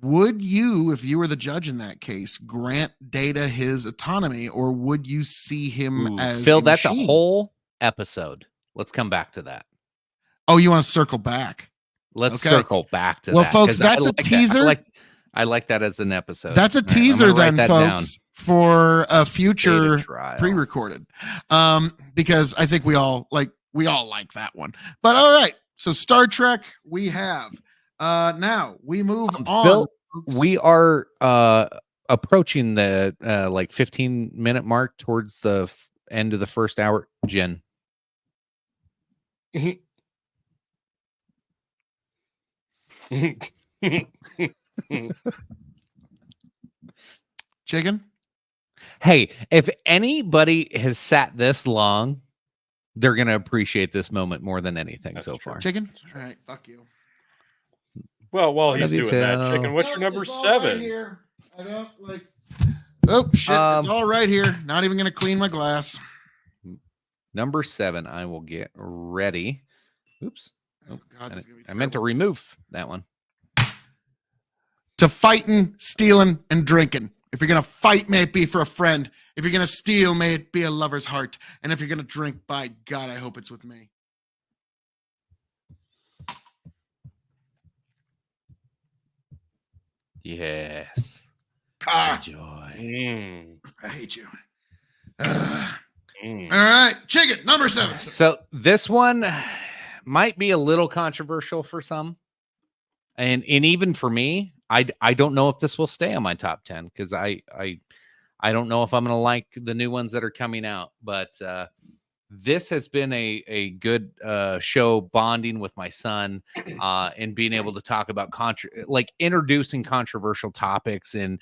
Would you, if you were the judge in that case, grant Data his autonomy, or would you see him as Phil, a that's machine? a whole episode. Let's come back to that. Oh, you want to circle back? Let's circle back to that. Well, folks, that's a teaser. I like that as an episode. That's a teaser then, folks, for a future pre-recorded. Because I think we all like that one. But all right. So Star Trek we have. Now we move on. Phil, we are approaching the 15-minute mark towards the end of the first hour. Jen. Chicken. Hey, if anybody has sat this long, they're going to appreciate this moment more than anything That's so true. far. Chicken. All right, fuck you. Well, while Love he's you, doing that, Phil. Chicken, what's your number It's all right 7? here. I don't like. Oh shit! It's all right here. Not even gonna clean my glass. Number 7, I will get ready. Oops. Oh, God, this is gonna be I meant to terrible. remove that one. To fighting, stealing, and drinking. If you're gonna fight, may it be for a friend. If you're gonna steal, may it be a lover's heart. And if you're gonna drink, by God, I hope it's with me. Yes. Ah, Enjoy. I hate you. All right, chicken number 7. So this one might be a little controversial for some, and even for me, I don't know if this will stay on my top 10 because I don't know if I'm gonna like the new ones that are coming out, but this has been a good show bonding with my son and being able to talk about like introducing controversial topics and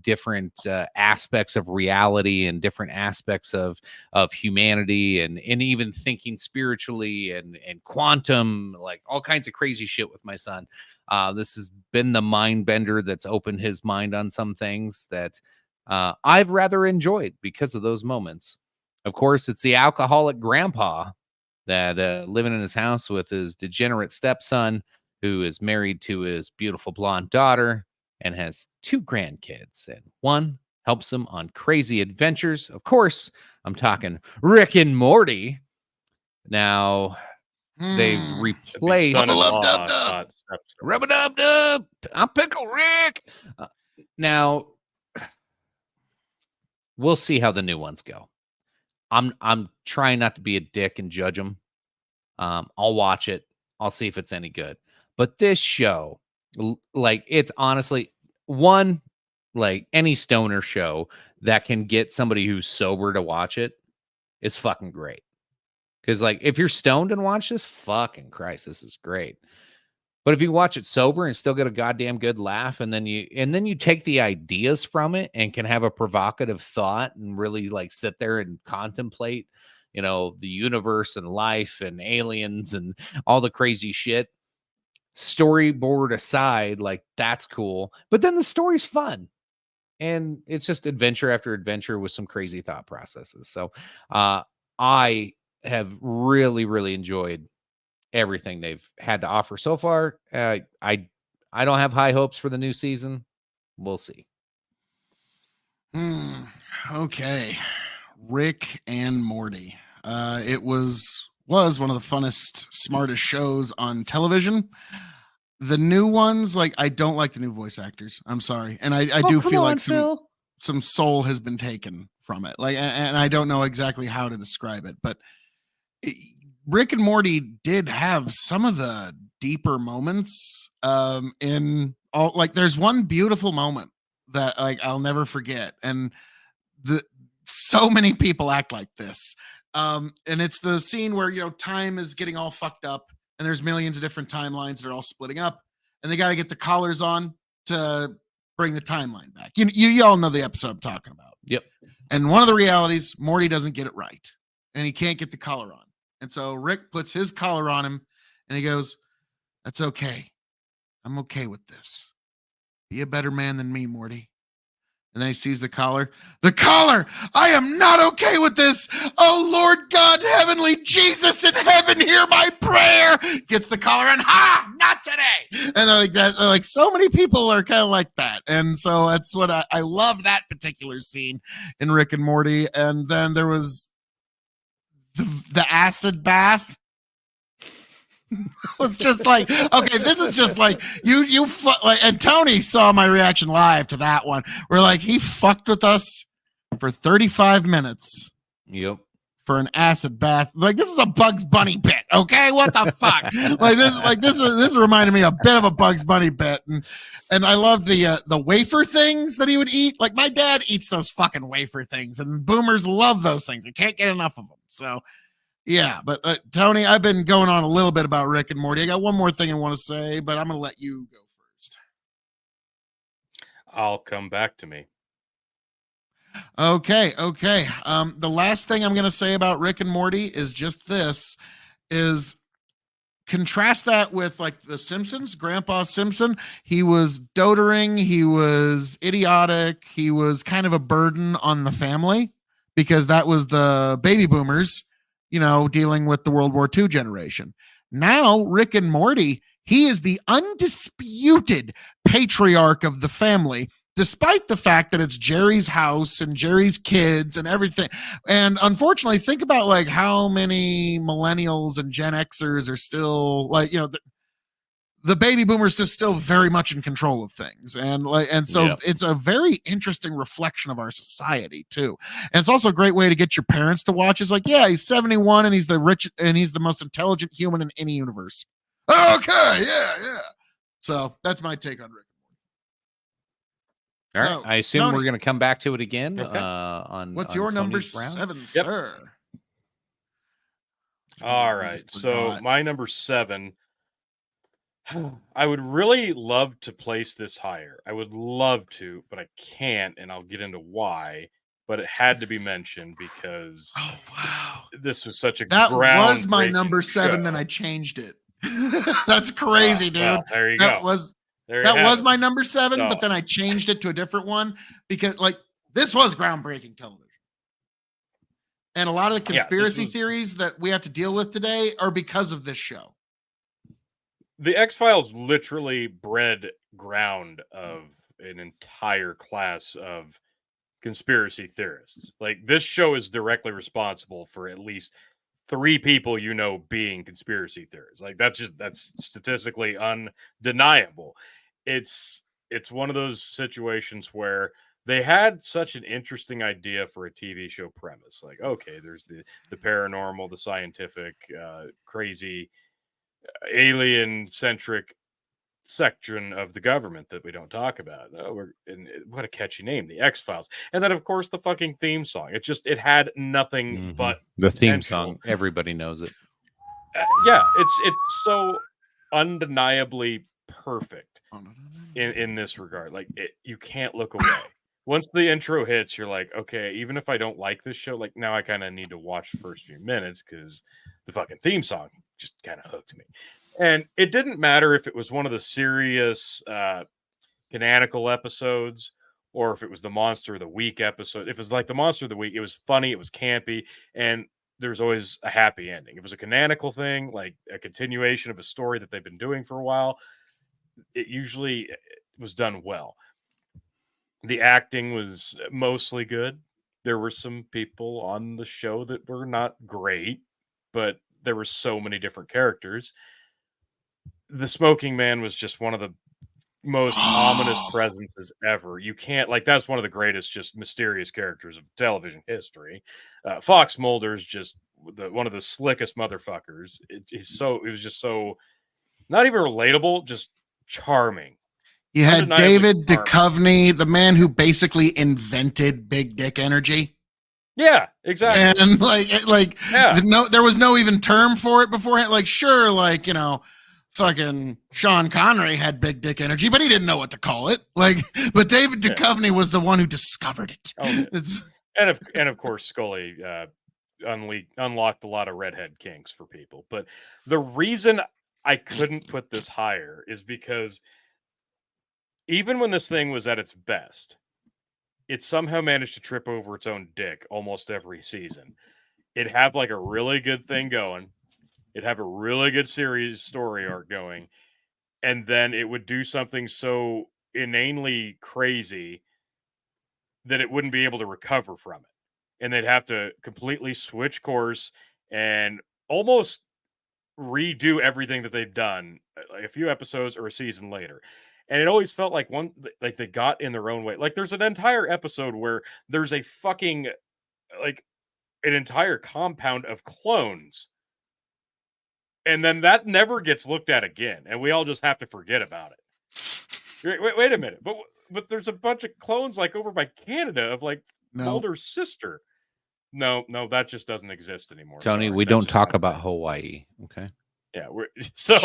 different aspects of reality and different aspects of humanity and even thinking spiritually and quantum, like all kinds of crazy shit with my son. This has been the mind bender that's opened his mind on some things that I've rather enjoyed because of those moments. Of course, it's the alcoholic grandpa that living in his house with his degenerate stepson, who is married to his beautiful blonde daughter and has 2 grandkids. And one helps him on crazy adventures. Of course, I'm talking Rick and Morty. Now, they've replaced Rub-a-dub-dub. I'm Pickle Rick. Now, we'll see how the new ones go. I'm trying not to be a dick and judge them. I'll watch it. I'll see if it's any good. But this show, like, it's honestly one, like any stoner show that can get somebody who's sober to watch it is fucking great. Because, like, if you're stoned and watch this, fucking Christ, this is great. But if you watch it sober and still get a goddamn good laugh, and then you take the ideas from it and can have a provocative thought and really like sit there and contemplate, you know, the universe and life and aliens and all the crazy shit. Storyboard aside, like that's cool. But then the story's fun. And it's just adventure after adventure with some crazy thought processes. So I have really, really enjoyed everything they've had to offer so far. I don't have high hopes for the new season. We'll see. Okay. Rick and Morty. It was one of the funnest, smartest shows on television. The new ones, like, I don't like the new voice actors. I'm sorry. And I do feel like some soul has been taken from it. Like, and I don't know exactly how to describe it, but Rick and Morty did have some of the deeper moments in all, like, there's one beautiful moment that, like, I'll never forget. And so many people act like this. And it's the scene where, you know, time is getting all fucked up and there's millions of different timelines that are all splitting up and they got to get the collars on to bring the timeline back. You all know the episode I'm talking about. Yep. And one of the realities, Morty doesn't get it right and he can't get the collar on. And so Rick puts his collar on him and he goes, "That's okay. I'm okay with this. Be a better man than me, Morty." And then he sees the collar. The collar! I am not okay with this. Oh, Lord God, heavenly Jesus in heaven, hear my prayer. Gets the collar and not today. And like that, like so many people are kind of like that. And so that's what I love that particular scene in Rick and Morty. And then there was the acid bath. It was just like, okay, this is just like you like, and Tony saw my reaction live to that one. We're like, he fucked with us for 35 minutes. Yep. For an acid bath. Like, this is a Bugs Bunny bit, okay? What the fuck? This reminded me a bit of a Bugs Bunny bit. And I love the wafer things that he would eat. Like, my dad eats those fucking wafer things, and boomers love those things. I can't get enough of them. So yeah, but Tony, I've been going on a little bit about Rick and Morty. I got one more thing I want to say, but I'm going to let you go first. I'll come back to me. Okay. The last thing I'm going to say about Rick and Morty is just this: is contrast that with like the Simpsons. Grandpa Simpson, he was doting, he was idiotic, he was kind of a burden on the family because that was the baby boomers, dealing with the World War II generation. Now Rick and Morty, he is the undisputed patriarch of the family, despite the fact that it's Jerry's house and Jerry's kids and everything. And unfortunately, think about like how many millennials and Gen Xers are still like, the baby boomers are still very much in control of things. And so it's a very interesting reflection of our society too. And it's also a great way to get your parents to watch. It's like, yeah, he's 71 and he's the rich and he's the most intelligent human in any universe. Okay. Yeah. So that's my take on Rick. All right. I assume Tony, we're going to come back to it again. Okay. What's your number 7, sir? All right. So my number 7. I would really love to place this higher. I would love to, but I can't, and I'll get into why. But it had to be mentioned because this was such a that was my groundbreaking number 7. show. Then I changed it. That's crazy, dude. Well, there you that go. Was my number 7, but then I changed it to a different one because like this was groundbreaking television. And a lot of the conspiracy theories that we have to deal with today are because of this show. The X-Files literally bred ground of an entire class of conspiracy theorists. Like this show is directly responsible for at least 3 people being conspiracy theorists. Like that's statistically undeniable. It's one of those situations where they had such an interesting idea for a TV show premise. Like, okay, there's the paranormal, the scientific, crazy, alien-centric section of the government that we don't talk about. What a catchy name, the X-Files. And then, of course, the fucking theme song. It had nothing but the theme potential. song. Everybody knows it. Yeah, it's so undeniably perfect in this regard. Like, you can't look away. Once the intro hits, you're like, okay, even if I don't like this show, like now I kind of need to watch the first few minutes because the fucking theme song just kind of hooked me. And it didn't matter if it was one of the serious canonical episodes or if it was the Monster of the Week episode. If it was like the Monster of the Week, it was funny, it was campy, and there was always a happy ending. If it was a canonical thing, like a continuation of a story that they've been doing for a while, it usually was done well. The acting was mostly good. There were some people on the show that were not great, but there were so many different characters. The Smoking Man was just one of the most ominous presences ever. You can't, like, that's one of the greatest, just mysterious characters of television history. Fox Mulder's just one of the slickest motherfuckers. It was just so not even relatable, just charming. You had David Duchovny, the man who basically invented big dick energy. Yeah, exactly. And there was no even term for it beforehand. Like, sure, like, fucking Sean Connery had big dick energy, but he didn't know what to call it. Like, but David Duchovny was the one who discovered it. Oh, and of course, Scully unlocked a lot of redhead kinks for people. But the reason I couldn't put this higher is because even when this thing was at its best, it somehow managed to trip over its own dick almost every season. It'd have like a really good thing going. It'd have a really good series story arc going. And then it would do something so inanely crazy that it wouldn't be able to recover from it. And they'd have to completely switch course and almost redo everything that they've done like a few episodes or a season later. And it always felt like they got in their own way. Like there's an entire episode where there's a fucking like an entire compound of clones. And then that never gets looked at again. And we all just have to forget about it. Wait a minute. But there's a bunch of clones like over by Canada of like Mulder's sister. No, that just doesn't exist anymore. Tony, we don't talk about Hawaii. Okay. Yeah. So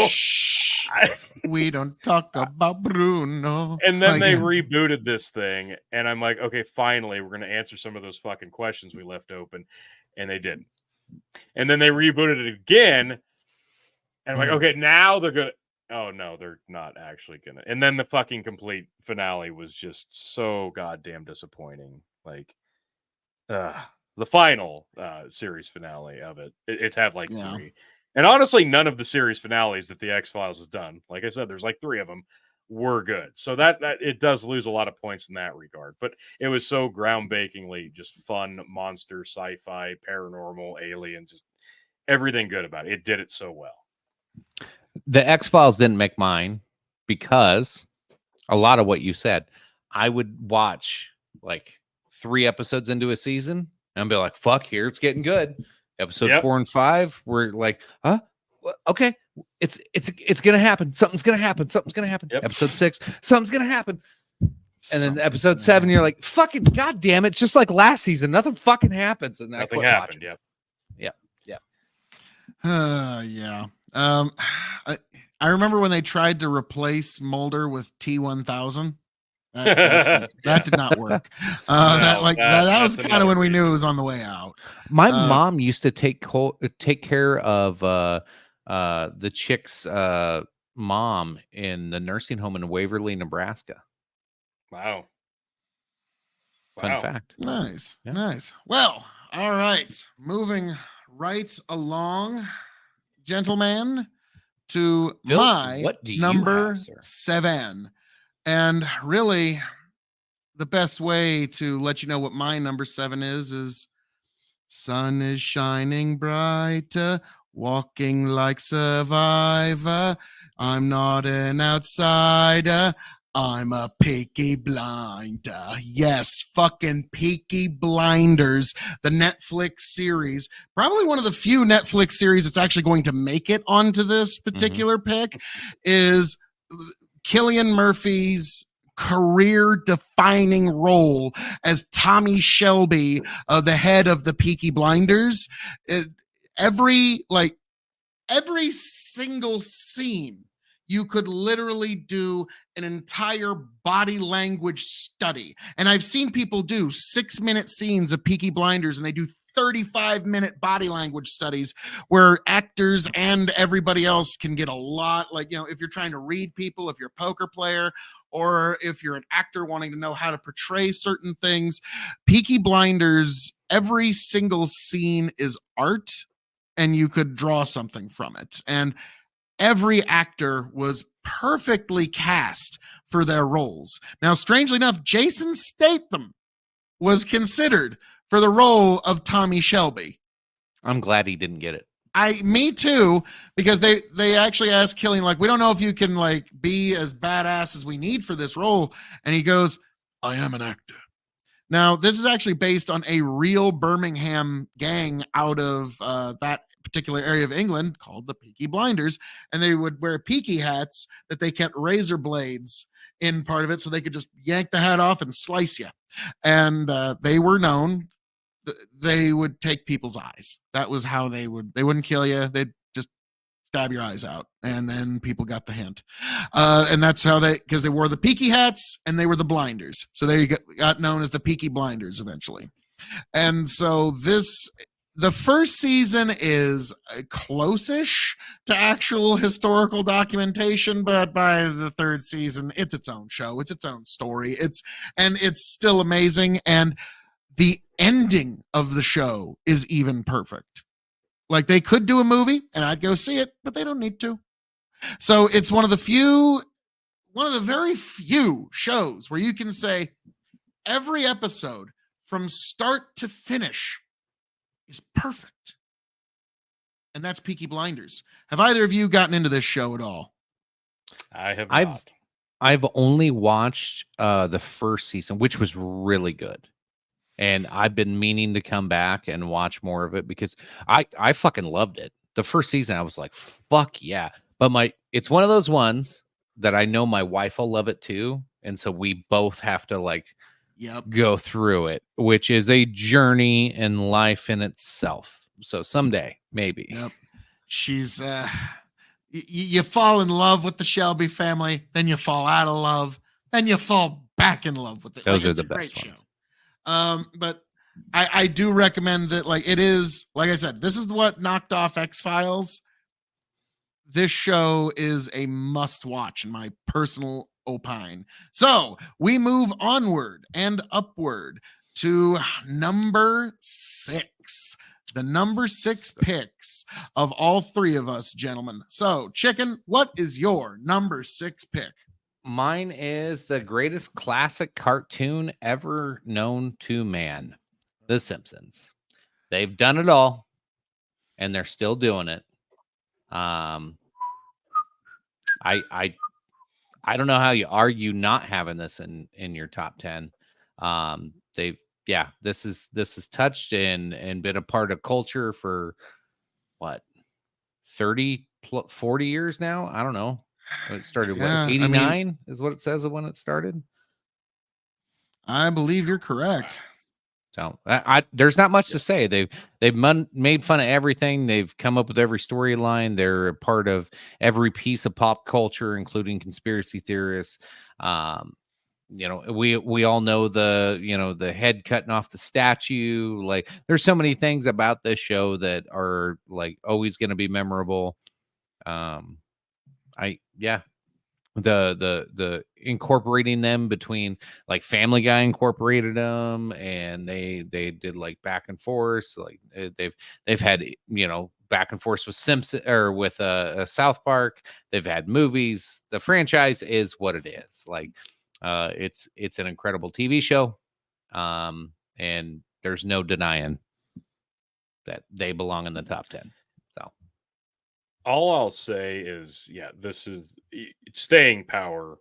We don't talk about Bruno. And then they yeah. rebooted this thing, and I'm like, okay, finally, we're going to answer some of those fucking questions we left open. And they didn't. And then they rebooted it again, and I'm like, okay, now they're going to. Oh, no, they're not actually going to. And then the fucking complete finale was just so goddamn disappointing. Like, the final series finale of it. It's had like 3. And honestly, none of the series finales that the X-Files has done, like I said, there's like 3 of them, were good. So that it does lose a lot of points in that regard. But it was so groundbreakingly just fun, monster, sci-fi, paranormal, alien, just everything good about it. It did it so well. The X-Files didn't make mine because a lot of what you said, I would watch like 3 episodes into a season and be like, fuck, here it's getting good. Episode 4 and 5, we're like, okay, it's gonna happen. Something's gonna happen. Something's gonna happen. Yep. Episode 6, something's gonna happen. And then episode 7, you're like, fucking goddamn, it's just like last season. Nothing fucking happens. And nothing happened. Yeah. Yeah. I remember when they tried to replace Mulder with T-1000. That did not work. That was kind of when we knew it was on the way out. My mom used to take care of the chick's mom in the nursing home in Waverly, Nebraska. Wow. Fun fact. Nice. Well, all right. Moving right along, gentlemen, to Phil, my what do you number have, sir? 7. And really, the best way to let you know what my number 7 is sun is shining bright, walking like survivor. I'm not an outsider. I'm a Peaky Blinder. Yes, fucking Peaky Blinders, the Netflix series. Probably one of the few Netflix series that's actually going to make it onto this particular pick is Cillian Murphy's career-defining role as Tommy Shelby, the head of the Peaky Blinders. Every single scene, you could literally do an entire body language study. And I've seen people do 6-minute scenes of Peaky Blinders, and they do 35-minute body language studies where actors and everybody else can get a lot, if you're trying to read people, if you're a poker player, or if you're an actor wanting to know how to portray certain things. Peaky Blinders, every single scene is art, and you could draw something from it. And every actor was perfectly cast for their roles. Now, strangely enough, Jason Statham was considered for the role of Tommy Shelby. I'm glad he didn't get it. Me too, because they actually asked Cillian, we don't know if you can be as badass as we need for this role. And he goes, I am an actor. Now, this is actually based on a real Birmingham gang out of that particular area of England called the Peaky Blinders, and they would wear peaky hats that they kept razor blades in part of it, so they could just yank the hat off and slice you. And they were known. They would take people's eyes. That was how they wouldn't kill you. They'd just stab your eyes out. And then people got the hint. And that's how because they wore the peaky hats and they were the blinders. So they got known as the Peaky Blinders eventually. And so the first season is close-ish to actual historical documentation, but by the third season, it's its own show. It's its own story. It's still amazing. And the ending of the show is even perfect. They could do a movie and I'd go see it, but they don't need to. So it's one of the very few shows where you can say every episode from start to finish is perfect. And that's Peaky Blinders. Have either of you gotten into this show at all? I have not. I've only watched the first season, which was really good. And I've been meaning to come back and watch more of it because I fucking loved it. The first season, I was like, fuck yeah. But it's one of those ones that I know my wife will love it too. And so we both have to go through it, which is a journey in life in itself. So someday, maybe. Yep. She's You fall in love with the Shelby family, then you fall out of love, then you fall back in love with it. Those are it's the a great best ones. show. But I do recommend that. Like, it is, like I said, this is what knocked off X-Files. This show is a must watch in my personal opine. So we move onward and upward to number 6. The number 6 picks of all three of us, gentlemen. So, Chicken, what is your number 6 pick? Mine is the greatest classic cartoon ever known to man, The Simpsons. They've done it all, and they're still doing it. I don't know how you argue not having this in your top 10. This is touched and been a part of culture for what, 40 years now. I don't know. It started what, 89 is what it says of when it started. I believe you're correct. So there's not much to say. They've made fun of everything. They've come up with every storyline. They're a part of every piece of pop culture, including conspiracy theorists. We all know the head cutting off the statue. Like, there's so many things about this show that are like always going to be memorable. The incorporating them between, like, Family Guy incorporated them, and they did like back and forth. Like, they've had back and forth with Simpson or with South Park. They've had movies. The franchise is what it is. Like, it's an incredible TV show, and there's no denying that they belong in the top 10. So all I'll say is, this is staying power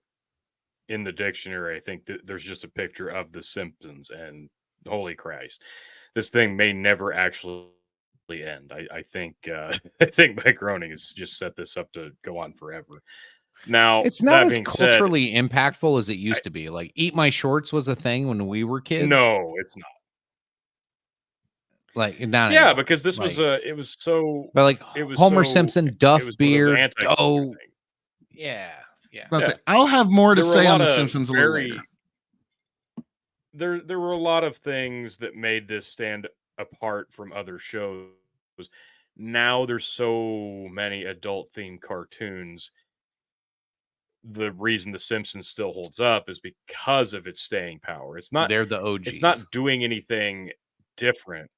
in the dictionary. I think that there's just a picture of the Simpsons, and holy Christ, this thing may never actually end. I think Mike Groening has just set this up to go on forever. Now, it's not as culturally impactful as it used to be. Like, Eat My Shorts was a thing when we were kids. No, it's not. Like, not anymore. Because this was it was so. But like, it was Homer so, Simpson, Duff Beard, Doe. Yeah. I'll have more to say on The Simpsons a little later. There were a lot of things that made this stand apart from other shows. Now there's so many adult-themed cartoons. The reason The Simpsons still holds up is because of its staying power. It's not. They're the OGs. It's not doing anything different.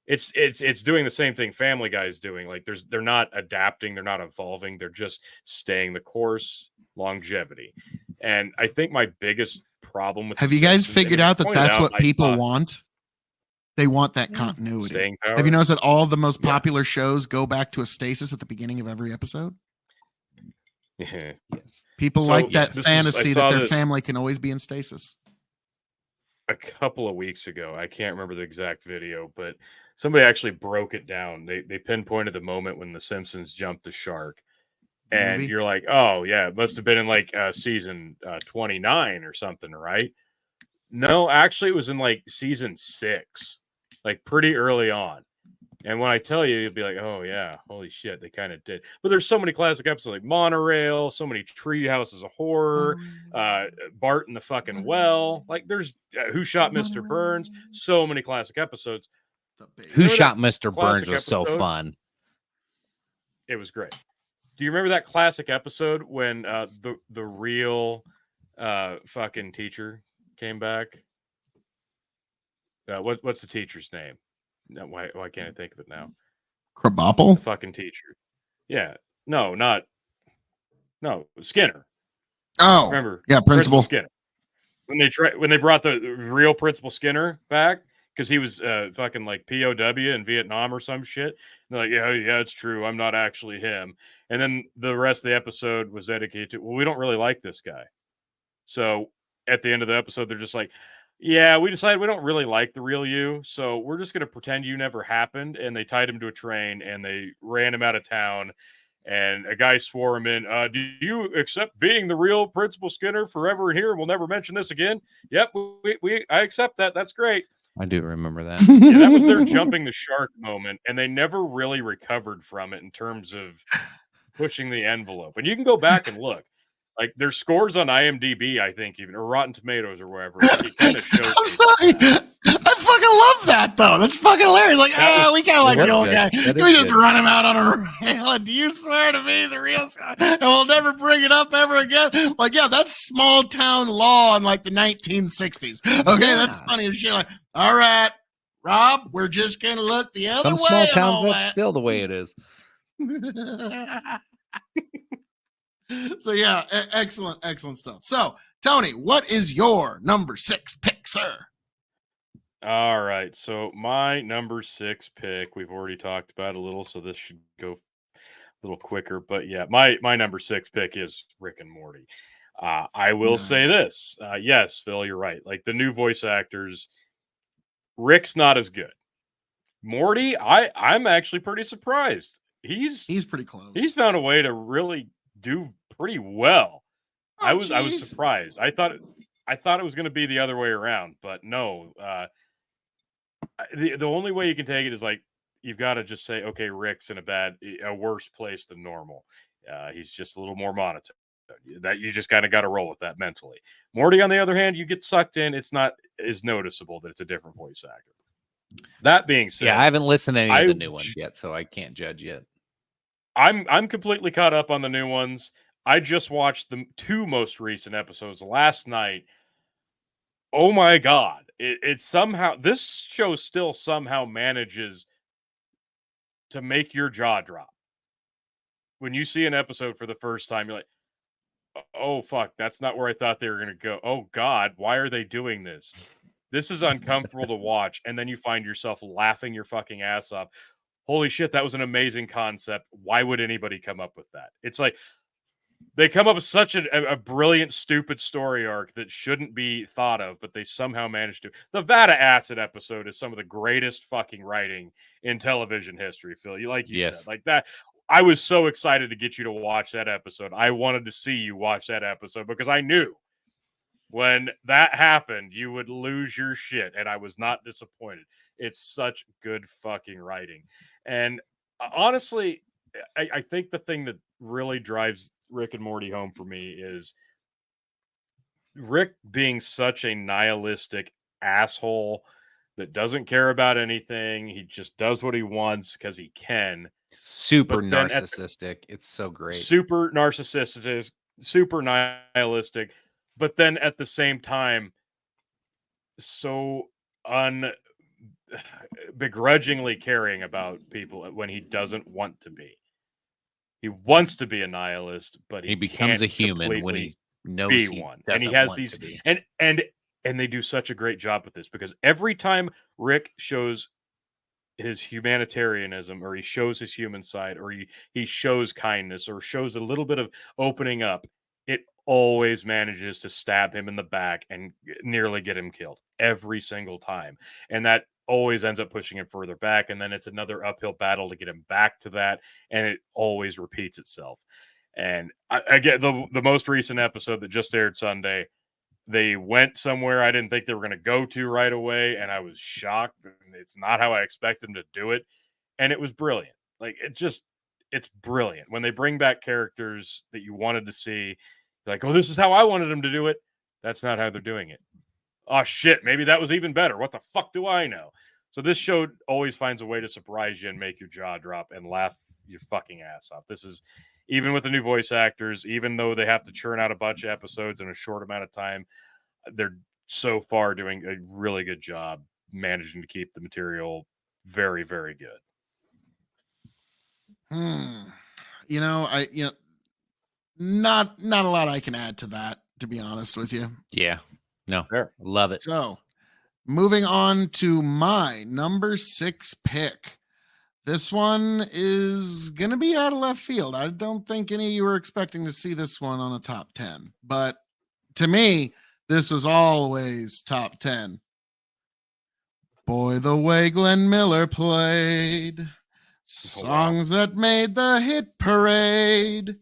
It's doing the same thing Family Guy is doing. Like, they're not adapting, they're not evolving, they're just staying the course, longevity. And I think my biggest problem with have you guys figured out that that's what people want? They want that continuity. Staying power. Have you noticed that all the most popular shows go back to a stasis at the beginning of every episode? Yeah. Yes. People like that fantasy that their family can always be in stasis. A couple of weeks ago, I can't remember the exact video, but somebody actually broke it down. They pinpointed the moment when the Simpsons jumped the shark, and you're like, oh yeah, it must have been in like season 29 or something, right? No, actually, it was in like season 6, like pretty early on. And when I tell you, you'll be like, oh yeah, holy shit, they kind of did. But there's so many classic episodes, like Monorail, so many Tree Houses of Horror, Bart in the fucking well. Like, there's Who Shot Mr. Burns. So many classic episodes. Who Shot Mr. Burns was so fun. It was great. Do you remember that classic episode when the real fucking teacher came back? What's the teacher's name? No, why can't I think of it now? Krabappel? The fucking teacher. Yeah. No, Skinner. Oh, remember? Yeah, Principal Skinner. When they brought the real Principal Skinner back, because he was fucking like POW in Vietnam or some shit. They're like, yeah, it's true. I'm not actually him. And then the rest of the episode was dedicated to, well, we don't really like this guy. So at the end of the episode, they're just like, yeah, we decided we don't really like the real you, so we're just going to pretend you never happened. And they tied him to a train, and they ran him out of town, and a guy swore him in. Do you accept being the real Principal Skinner forever and here? We'll never mention this again. Yep, I accept that. That's great. I do remember that. Yeah, that was their jumping the shark moment, and they never really recovered from it in terms of pushing the envelope. And you can go back and look. Like their scores on IMDb, I think, even or Rotten Tomatoes or wherever. It kind of shows. I'm sorry. I fucking love that though. That's fucking hilarious. Like, we kind of like the old guy. Can we just run him out on a rail? And do you swear to me the real Scott? And we'll never bring it up ever again. Like, yeah, that's small town law in like the 1960s. Okay, that's funny as shit. Like, all right, Rob, we're just gonna look the other way. Some small towns, that's still the way it is. So yeah, excellent stuff. So Tony, what is your number 6 pick, sir? All right, so my number 6 pick, we've already talked about a little, so this should go a little quicker. But yeah, my number 6 pick is Rick and Morty. I will say this, yes, Phil, you're right. Like the new voice actors, Rick's not as good. Morty, I'm actually pretty surprised. He's pretty close. He's found a way to really do pretty well. I was surprised. I thought it was going to be the other way around, but no. The only way you can take it is like you've got to just say, okay, Rick's in a worse place than normal. He's just a little more monotone. That you just kind of got to roll with that mentally. Morty, on the other hand, you get sucked in. It's not as noticeable that it's a different voice actor. That being said, yeah, I haven't listened to any of the new ones yet, so I can't judge yet. I'm completely caught up on the new ones. I just watched the 2 most recent episodes last night. Oh my God. It somehow, this show still somehow manages to make your jaw drop. When you see an episode for the first time, you're like, oh fuck, that's not where I thought they were going to go. Oh God, why are they doing this? This is uncomfortable to watch. And then you find yourself laughing your fucking ass off. Holy shit, that was an amazing concept. Why would anybody come up with that? It's like they come up with such a brilliant, stupid story arc that shouldn't be thought of, but they somehow managed to. The Vada Acid episode is some of the greatest fucking writing in television history, Phil. You said, like that. I was so excited to get you to watch that episode. I wanted to see you watch that episode because I knew when that happened, you would lose your shit, and I was not disappointed. It's such good fucking writing. And honestly, I think the thing that really drives Rick and Morty home for me is Rick being such a nihilistic asshole that doesn't care about anything. He just does what he wants because he can. Super narcissistic. It's so great. Super narcissistic, super nihilistic. But then at the same time, so begrudgingly caring about people when he doesn't want to be. He wants to be a nihilist, but he becomes a human when he knows he one. And he has these, and they do such a great job with this because every time Rick shows his humanitarianism, or he shows his human side, or he shows kindness, or shows a little bit of opening up, it always manages to stab him in the back and nearly get him killed every single time. And that always ends up pushing him further back. And then it's another uphill battle to get him back to that. And it always repeats itself. And I get the most recent episode that just aired Sunday. They went somewhere I didn't think they were going to go to right away. And I was shocked. It's not how I expected them to do it. And it was brilliant. Like it's brilliant. When they bring back characters that you wanted to see, like, oh, this is how I wanted them to do it. That's not how they're doing it. Oh, shit, maybe that was even better. What the fuck do I know? So this show always finds a way to surprise you and make your jaw drop and laugh your fucking ass off. This is, even with the new voice actors, even though they have to churn out a bunch of episodes in a short amount of time, they're so far doing a really good job managing to keep the material very, very good. Not a lot I can add to that, to be honest with you. Yeah. No. Fair. Love it. So, moving on to my number 6 pick. This one is going to be out of left field. I don't think any of you were expecting to see this one on a top 10. But to me, this was always top 10. Boy, the way Glenn Miller played songs that made the hit parade.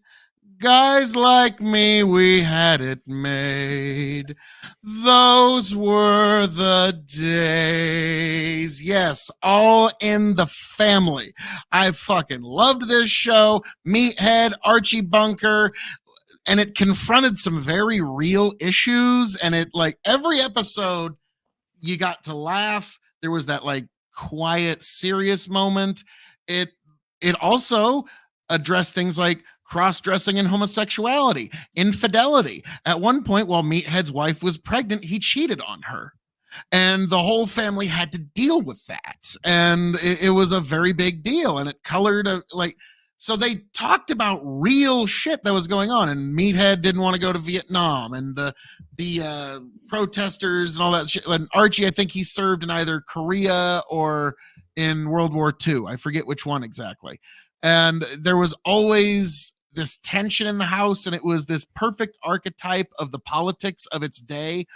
Guys like me, we had it made. Those were the days. Yes, All in the Family. I fucking loved this show. Meathead, Archie Bunker, and it confronted some very real issues. And it, like, every episode, you got to laugh. There was that, like, quiet, serious moment. It also addressed things like cross-dressing and homosexuality, infidelity. At one point, while Meathead's wife was pregnant, he cheated on her. And the whole family had to deal with that. And it was a very big deal. And it colored so they talked about real shit that was going on. And Meathead didn't want to go to Vietnam, and the protesters and all that shit. And Archie, I think he served in either Korea or in World War II. I forget which one exactly. And there was always this tension in the house, and it was this perfect archetype of the politics of its day,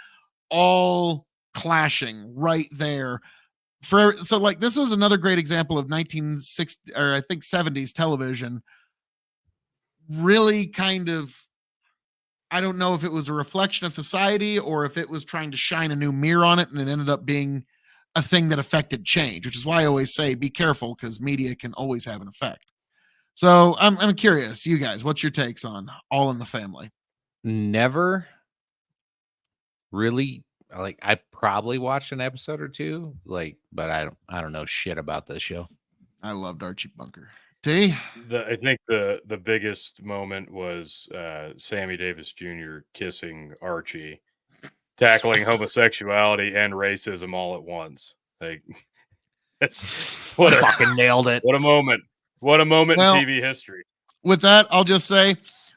all clashing right there. So like, this was another great example of 1960 or I think 70s television. Really kind of, I don't know if it was a reflection of society or if it was trying to shine a new mirror on it, and it ended up being a thing that affected change, which is why I always say be careful, because media can always have an effect. So I'm curious, you guys, what's your takes on All in the Family? Never really, like, I probably watched an episode or two, like, but I don't know shit about this show. I loved Archie Bunker. D? I think the biggest moment was Sammy Davis Jr. kissing Archie, tackling homosexuality and racism all at once. Like, that's what Fucking nailed it. What a moment. What a moment in TV history. With that, I'll just say,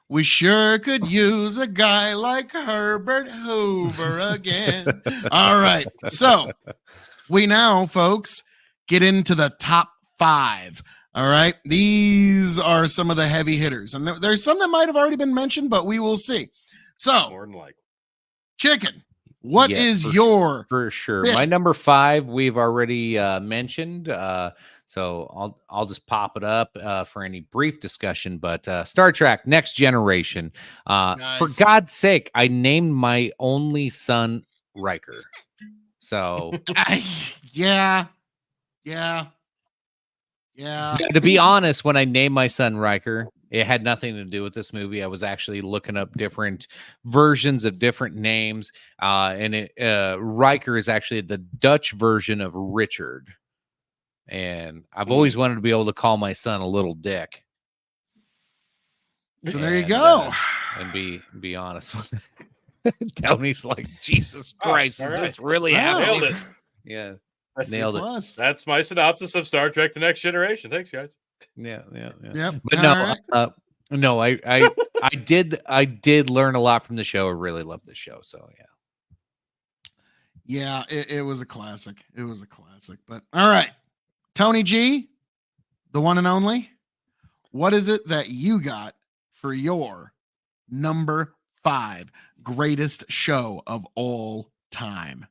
we sure could use a guy like Herbert Hoover again. All right. So we now, folks, get into the top 5. All right. These are some of the heavy hitters. And there's some that might have already been mentioned, but we will see. So, more than likely. Chicken, what is your... For sure. fifth? My number 5, we've already mentioned. So I'll just pop it up for any brief discussion. But Star Trek Next Generation. Nice. For God's sake, I named my only son Riker. So yeah. To be honest, when I named my son Riker, it had nothing to do with this movie. I was actually looking up different versions of different names, and Riker is actually the Dutch version of Richard. And I've always wanted to be able to call my son a little dick. So there you go. And be honest with it. Tony's like, Jesus Christ, is this really happening? Nailed it. Yeah. Nailed it. That's my synopsis of Star Trek: The Next Generation. Thanks, guys. Yeah. Yep. But no, I did learn a lot from the show. I really love the show. So yeah, it was a classic. It was a classic. But all right, Tony G, the one and only. What is it that you got for your number 5 greatest show of all time?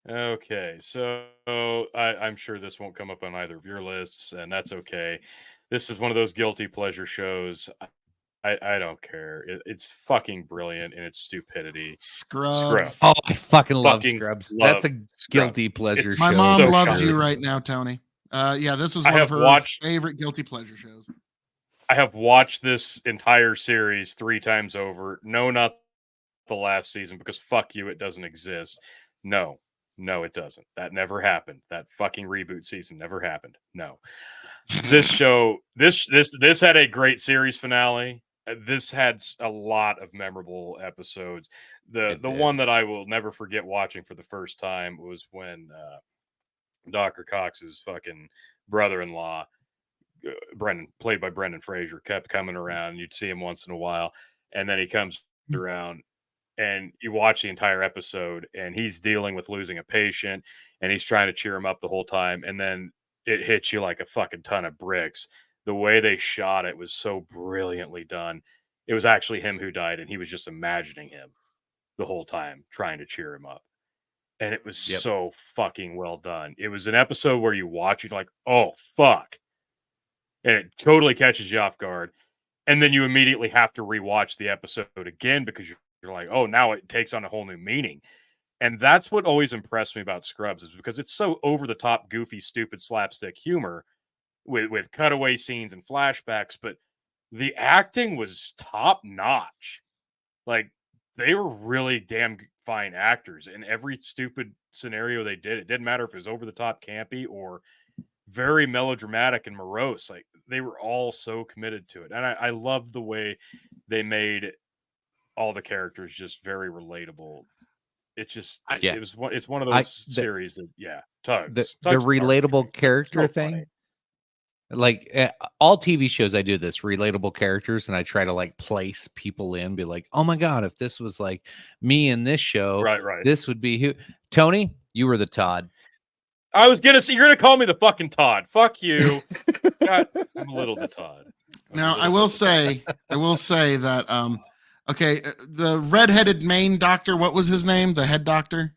Okay, so I'm sure this won't come up on either of your lists, and that's okay. This is one of those guilty pleasure shows. I don't care. It's fucking brilliant in its stupidity. Scrubs. Oh, I fucking love Scrubs. That's a guilty pleasure show. My mom loves you right now, Tony. Yeah, this was one of her favorite guilty pleasure shows. I have watched this entire series 3 times over. No, not the last season, because fuck you, it doesn't exist. No, it doesn't. That never happened. That fucking reboot season never happened. No. This show, this had a great series finale. This had a lot of memorable episodes. The one that I will never forget watching for the first time was when Dr. Cox's fucking brother-in-law, Brendan, played by Brendan Fraser, kept coming around. You'd see him once in a while, and then he comes around, and you watch the entire episode, and he's dealing with losing a patient, and he's trying to cheer him up the whole time, and then it hits you like a fucking ton of bricks. The way they shot it was so brilliantly done. It was actually him who died, and he was just imagining him the whole time, trying to cheer him up. And it was so fucking well done. It was an episode where you watch it like, oh, fuck. And it totally catches you off guard. and then you immediately have to rewatch the episode again because you're like, oh, now it takes on a whole new meaning. And that's what always impressed me about Scrubs, is because it's so over the top, goofy, stupid slapstick humor with cutaway scenes and flashbacks, but the acting was top notch. Like, they were really damn fine actors in every stupid scenario they did. It didn't matter if it was over the top, campy, or very melodramatic and morose. Like, they were all so committed to it, and I love the way they made all the characters just very relatable. It's just it's one of those series that tugs. The relatable character thing. Funny. Like all TV shows, I do this relatable characters, and I try to like place people in, be like, oh my god, if this was like me in this show, right, this would be who. Tony, you were the Todd. I was gonna say, you're gonna call me the fucking Todd. Fuck you. God, I'm a little the Todd. Now I will say that okay, the redheaded main doctor, what was his name? The head doctor?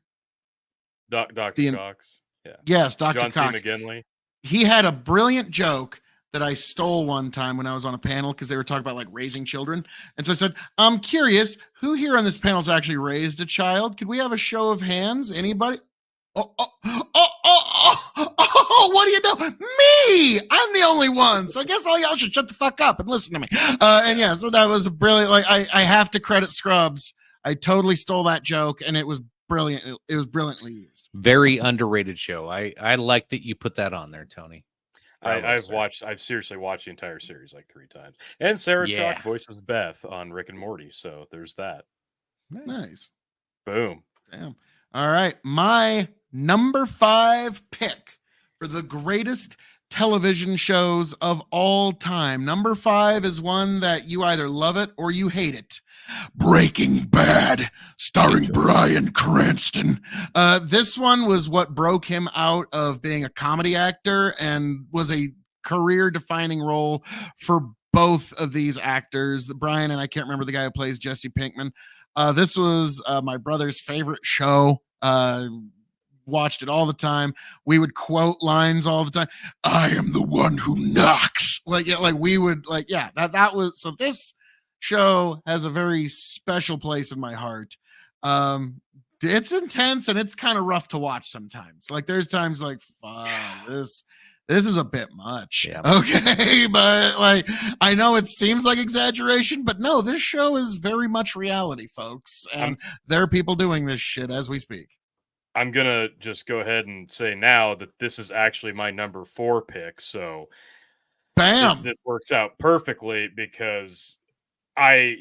Dr. Cox. Yeah. Yes, Dr. John Cox. C. McGinley. He had a brilliant joke that I stole one time when I was on a panel because they were talking about like raising children. And so I said, I'm curious, who here on this panel has actually raised a child? Could we have a show of hands? Anybody? Oh, what do you know? Me! I'm the only one. So I guess all y'all should shut the fuck up and listen to me. And yeah, so that was a brilliant, like I have to credit Scrubs. I totally stole that joke and it was brilliant. It was brilliantly used. Very underrated show. I like that you put that on there, Tony. I've seriously watched the entire series like 3 times. And Sarah Chalk voices Beth on Rick and Morty, so there's that. Nice. Boom. Damn. All right. My number 5 pick for the greatest television shows of all time. Number 5 is one that you either love it or you hate it. Breaking Bad, starring Bryan Cranston. This one was what broke him out of being a comedy actor and was a career-defining role for both of these actors. Bryan, and I can't remember the guy who plays Jesse Pinkman. This was my brother's favorite show. Watched it all the time. We would quote lines all the time. I am the one who knocks. That was, so this show has a very special place in my heart. It's intense and it's kind of rough to watch sometimes. Like there's times like, fuck, this is a bit much. Yeah. Okay. But like, I know it seems like exaggeration, but no, this show is very much reality, folks. And there are people doing this shit as we speak. I'm going to just go ahead and say now that this is actually my number 4 pick. So bam, this works out perfectly because I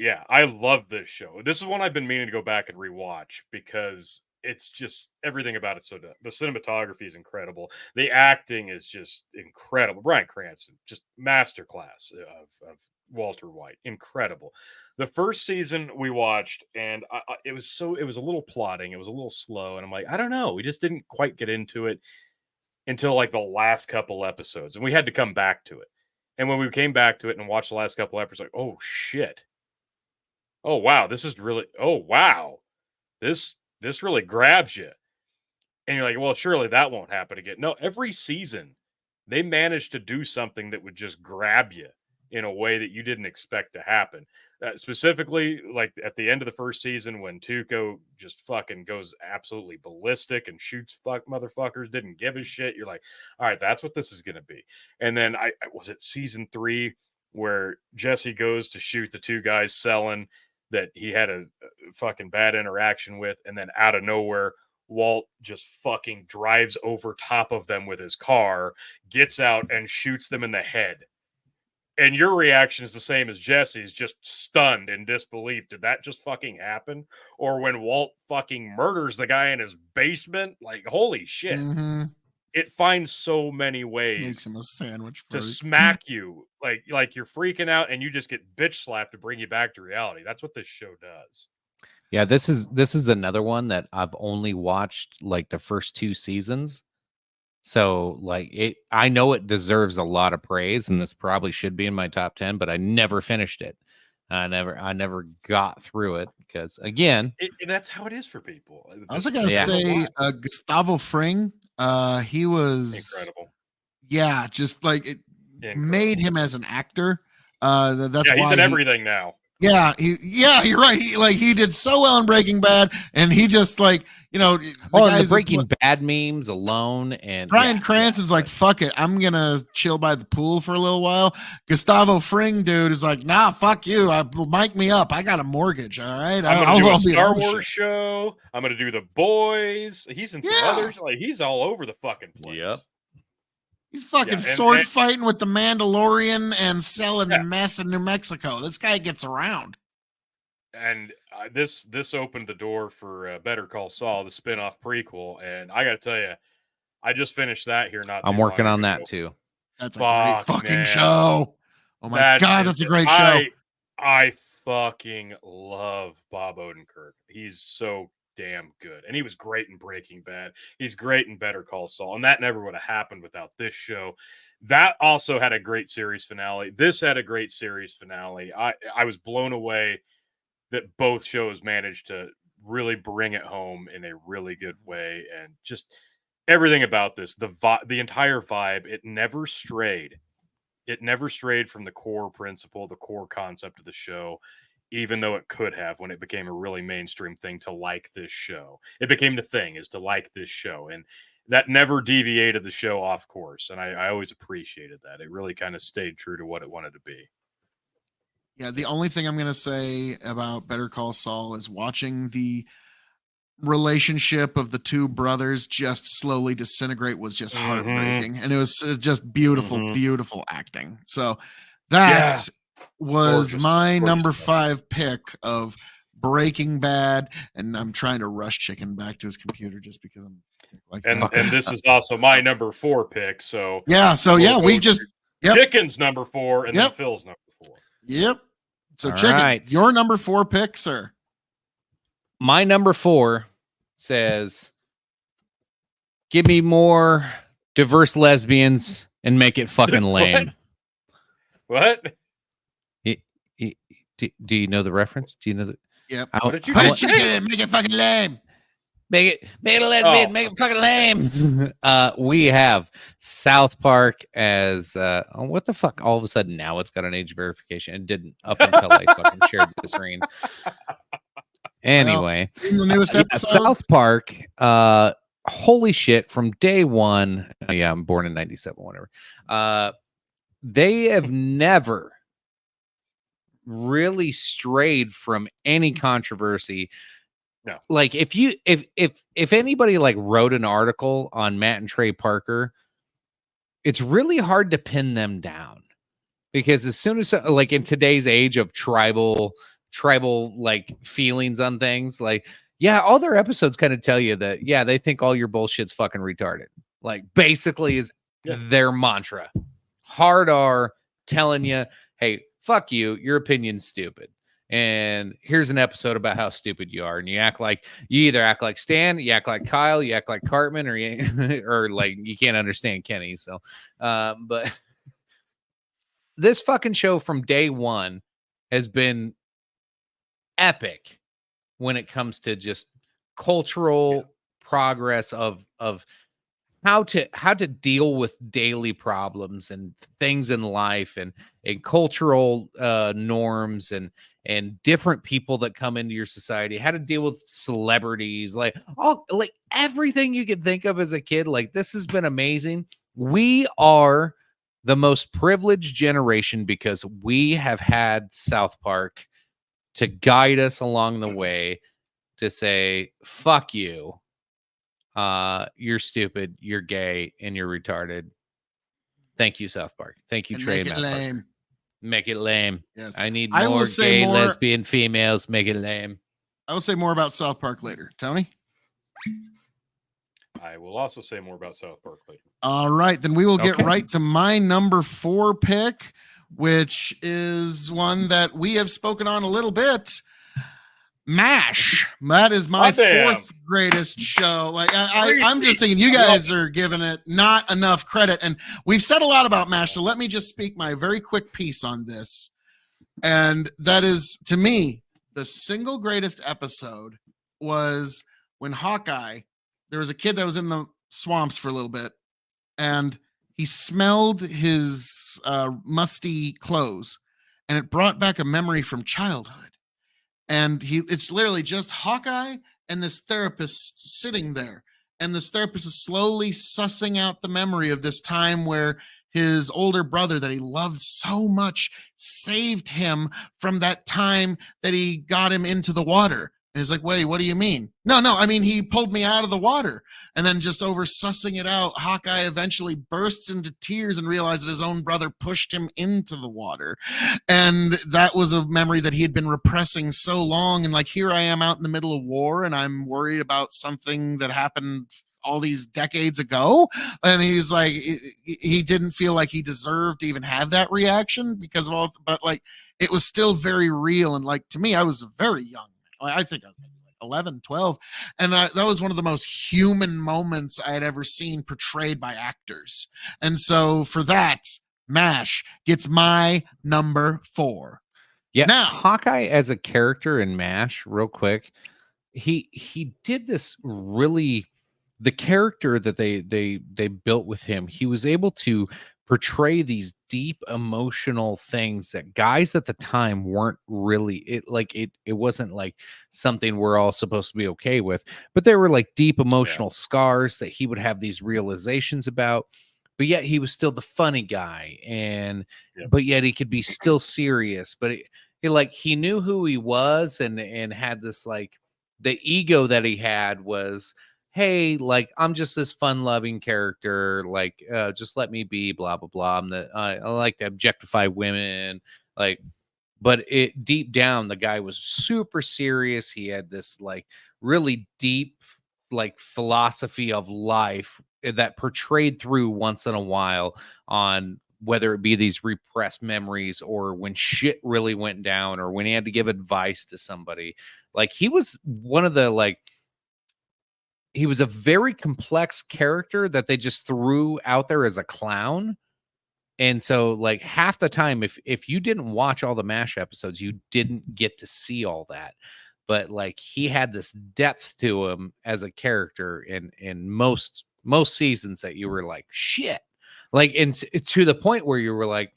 love this show. This is one I've been meaning to go back and rewatch because it's just everything about it so done. The cinematography is incredible. The acting is just incredible. Bryan Cranston, just masterclass of Walter White. Incredible. The first season we watched, and it was a little plotting. It was a little slow. And I'm like, I don't know. We just didn't quite get into it until like the last couple episodes. And we had to come back to it. And when we came back to it and watched the last couple episodes, like, oh shit. Oh wow, this really grabs you. And you're like, well, surely that won't happen again. No, every season they managed to do something that would just grab you in a way that you didn't expect to happen. Specifically, like at the end of the first season when Tuco just fucking goes absolutely ballistic and shoots motherfuckers, didn't give a shit. You're like, all right, that's what this is going to be. And then was it season 3 where Jesse goes to shoot the 2 guys selling that he had a fucking bad interaction with. And then out of nowhere, Walt just fucking drives over top of them with his car, gets out and shoots them in the head. And your reaction is the same as Jesse's, just stunned in disbelief. Did that just fucking happen? Or when Walt fucking murders the guy in his basement, like, holy shit. Mm-hmm. It finds so many ways makes him a sandwich to smack you. Like you're freaking out and you just get bitch slapped to bring you back to reality. That's what this show does. Yeah, this is another one that I've only watched like the first 2 seasons. So like I know it deserves a lot of praise, and this probably should be in my top 10, but I never finished it. I never got through it because again, that's how it is for people. I was going to say Gustavo Fring. He was incredible. Yeah, just like it made him as an actor That's Yeah, why he's in everything now. Yeah, you're right. He did so well in Breaking Bad, and he just and the Breaking Bad memes alone, and Bryan Cranston's like, fuck it, I'm gonna chill by the pool for a little while. Gustavo Fring, dude, is like, nah, fuck you. Mic me up. I got a mortgage. All right, I'm gonna do a Star Wars show. I'm gonna do The Boys. He's in some others. Like, he's all over the fucking place. Yep. He's fucking sword fighting with the Mandalorian and selling meth in New Mexico. This guy gets around. And this opened the door for Better Call Saul, the spinoff prequel. And I got to tell you, I just finished that here. I'm working on that too. That's a great fucking show. Oh my God, that's a great show. I fucking love Bob Odenkirk. He's so damn good, and he was great in Breaking Bad. He's great in Better Call Saul, and that never would have happened without this show. That also had a great series finale. This had a great series finale. I was blown away that both shows managed to really bring it home in a really good way, and just everything about this, the entire vibe, it never strayed. It never strayed from the core principle, the core concept of the show, even though it could have when it became a really mainstream thing to like this show. It became the thing, is to like this show. And that never deviated the show off course. And I always appreciated that. It really kind of stayed true to what it wanted to be. Yeah, the only thing I'm going to say about Better Call Saul is watching the relationship of the two brothers just slowly disintegrate was just heartbreaking. And it was just beautiful, beautiful acting. So that was my number 5 pick of Breaking Bad. And I'm trying to rush Chicken back to his computer just because I'm like, and this is also my number 4 pick. So we just Chicken's number 4 and then Phil's number 4. Yep. So Chicken, your number 4 pick, sir. My number 4 says, give me more diverse lesbians and make it fucking lame. What? Do you know the reference? Do you know the? Yep. What did you Chicken, make it fucking lame. Make it a lesbian, make it fucking lame. We have South Park as what the fuck? All of a sudden now it's got an age verification. It didn't up until I fucking shared the screen. Anyway, in the newest episode, South Park, holy shit, from day one. Oh, yeah, I'm born in 97, whatever. They have never really strayed from any controversy. No. Like if anybody like wrote an article on Matt and Trey Parker, it's really hard to pin them down, because as soon as, like, in today's age of tribal like feelings on things, like, yeah, all their episodes kind of tell you that, yeah, they think all your bullshit's fucking retarded. Like, basically is their mantra. Hard R telling you, hey, fuck you, your opinion's stupid. And here's an episode about how stupid you are. And you either act like Stan, you act like Kyle, you act like Cartman, or like you can't understand Kenny. So, but this fucking show from day one has been epic when it comes to just cultural progress of how to deal with daily problems and things in life, and cultural norms and different people that come into your society, how to deal with celebrities, like everything you could think of as a kid. Like, this has been amazing. We are the most privileged generation because we have had South Park to guide us along the way, to say, fuck you. You're stupid, you're gay, and you're retarded. Thank you, South Park. Thank you, Trey. Make it lame. Make it lame. Yes. I need more gay, lesbian, females. Make it lame. I will say more about South Park later. Tony? I will also say more about South Park later. All right, then we will get right to my number 4 pick, which is one that we have spoken on a little bit. MASH. That is my 4th greatest show. Like, I'm just thinking you guys are giving it not enough credit. And we've said a lot about MASH, so let me just speak my very quick piece on this. And that is, to me, the single greatest episode was when Hawkeye, there was a kid that was in the swamps for a little bit, and he smelled his musty clothes. and it brought back a memory from childhood. And it's literally just Hawkeye and this therapist sitting there. And this therapist is slowly sussing out the memory of this time where his older brother that he loved so much saved him from that time that he got him into the water. And he's like, wait, what do you mean? No, I mean, he pulled me out of the water. And then just over sussing it out, Hawkeye eventually bursts into tears and realizes his own brother pushed him into the water. And that was a memory that he had been repressing so long. And like, here I am out in the middle of war and I'm worried about something that happened all these decades ago. And he's like, he didn't feel like he deserved to even have that reaction because of all, but like, it was still very real. And like, to me, I was very young. I think I was maybe like 11, 12. And that was one of the most human moments I had ever seen portrayed by actors. And so for that, MASH gets my number 4. Yeah. Now, Hawkeye as a character in MASH, real quick, he did this really, the character that they built with him, he was able to portray these deep emotional things that guys at the time weren't really, it wasn't like something we're all supposed to be okay with, but there were like deep emotional scars that he would have these realizations about, but yet he was still the funny guy, and but yet he could be still serious, but he knew who he was, and had this, like, the ego that he had was, hey, like, I'm just this fun-loving character, like, just let me be, blah, blah, blah. I like to objectify women, like, but deep down, the guy was super serious. He had this, like, really deep, like, philosophy of life that portrayed through once in a while on whether it be these repressed memories or when shit really went down or when he had to give advice to somebody. Like, he was one of the, like, he was a very complex character that they just threw out there as a clown. And so, like, half the time, if you didn't watch all the MASH episodes, you didn't get to see all that. But like, he had this depth to him as a character in most seasons that you were like, shit. Like, and to the point where you were like,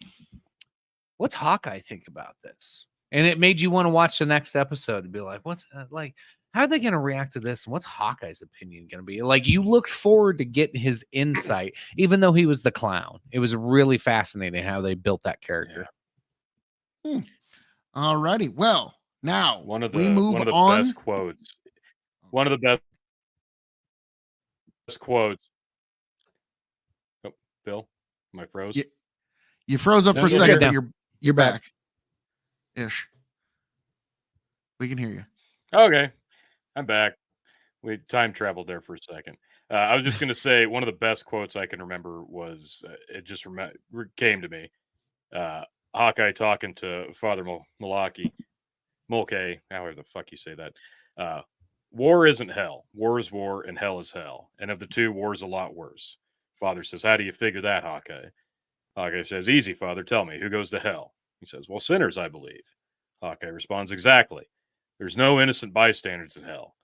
what's Hawkeye think about this? And it made you want to watch the next episode and be like, what's like, how are they going to react to this? And what's Hawkeye's opinion going to be? Like, you looked forward to getting his insight, even though he was the clown. It was really fascinating how they built that character. All righty. Well, now one of the best quotes. One of the best quotes. Oh, Bill, am I froze? You froze up for a second, but you're back. Ish. We can hear you. Okay. I'm back. We time traveled there for a second. I was just going to say one of the best quotes I can remember was it just came to me. Hawkeye talking to Father Mulcahy, however the fuck you say that. War isn't hell. War is war, and hell is hell. And of the two, war's a lot worse. Father says, how do you figure that, Hawkeye? Hawkeye says, easy, Father. Tell me, who goes to hell? He says, well, sinners, I believe. Hawkeye responds, exactly. There's no innocent bystanders in hell.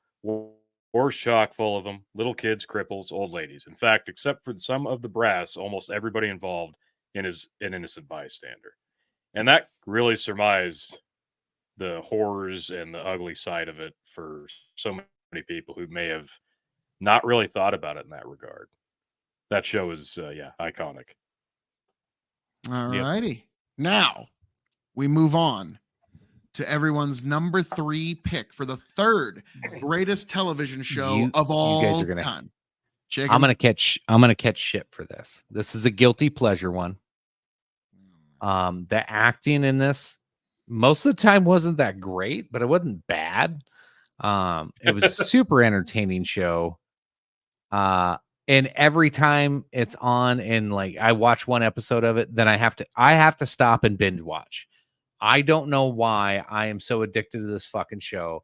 War's chock full of them, little kids, cripples, old ladies. In fact, except for some of the brass, almost everybody involved is an innocent bystander. And that really surmised the horrors and the ugly side of it for so many people who may have not really thought about it in that regard. That show is, iconic. All righty. Now we move on to everyone's number 3 pick for the third greatest television show of all time. Chicken. I'm gonna catch shit for this. This is a guilty pleasure one. The acting in this most of the time wasn't that great, but it wasn't bad. It was a super entertaining show. And every time it's on and like I watch one episode of it, then I have to stop and binge watch. I don't know why I am so addicted to this fucking show,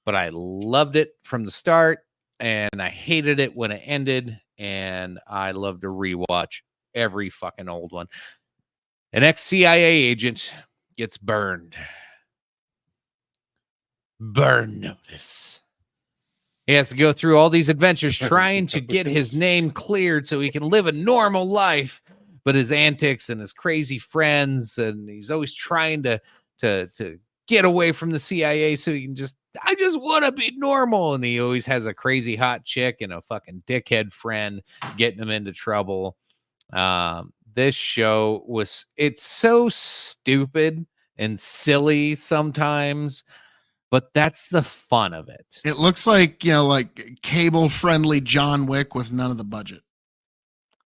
but I loved it from the start and I hated it when it ended, and I love to rewatch every fucking old one. An ex-CIA agent gets burned. Burn notice. He has to go through all these adventures trying to get his name cleared so he can live a normal life. but his antics and his crazy friends, and he's always trying to get away from the CIA so he can I just want to be normal. And he always has a crazy hot chick and a fucking dickhead friend getting him into trouble. This show it's so stupid and silly sometimes, but that's the fun of it. It looks like, like cable friendly John Wick with none of the budget.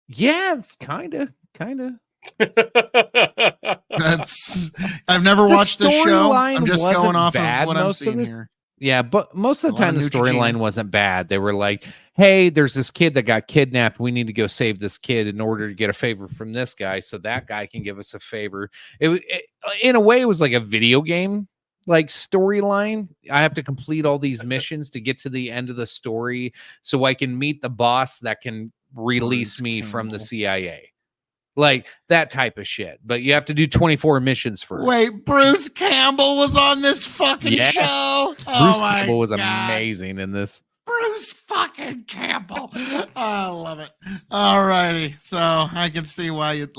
Yeah, it's kind of. That's I've never watched the show. I'm just going off of what I'm seeing here. Yeah, but most of the time the storyline wasn't bad. They were like, hey, there's this kid that got kidnapped. We need to go save this kid in order to get a favor from this guy so that guy can give us a favor. In a way, it was like a video game like storyline. I have to complete all these missions to get to the end of the story so I can meet the boss that can release me from the CIA. Like that type of shit. But you have to do 24 missions first. Wait, Bruce Campbell was on this fucking show? Bruce Campbell was amazing in this. Bruce fucking Campbell. I love it. All righty. So I can see why you'd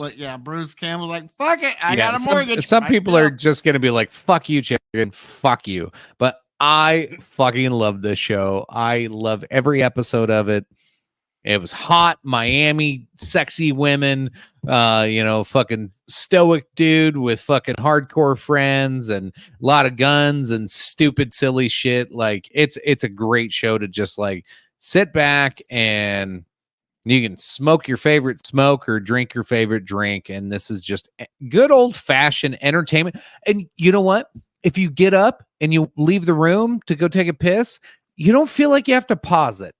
Bruce Campbell's like, fuck it. I got a mortgage. Some people are just going to be like, fuck you, chicken. Fuck you. But I fucking love this show. I love every episode of it. It was hot, Miami, sexy women, fucking stoic dude with fucking hardcore friends and a lot of guns and stupid, silly shit. Like it's a great show to just like sit back and you can smoke your favorite smoke or drink your favorite drink. And this is just good old fashioned entertainment. And you know what? If you get up and you leave the room to go take a piss, you don't feel like you have to pause it.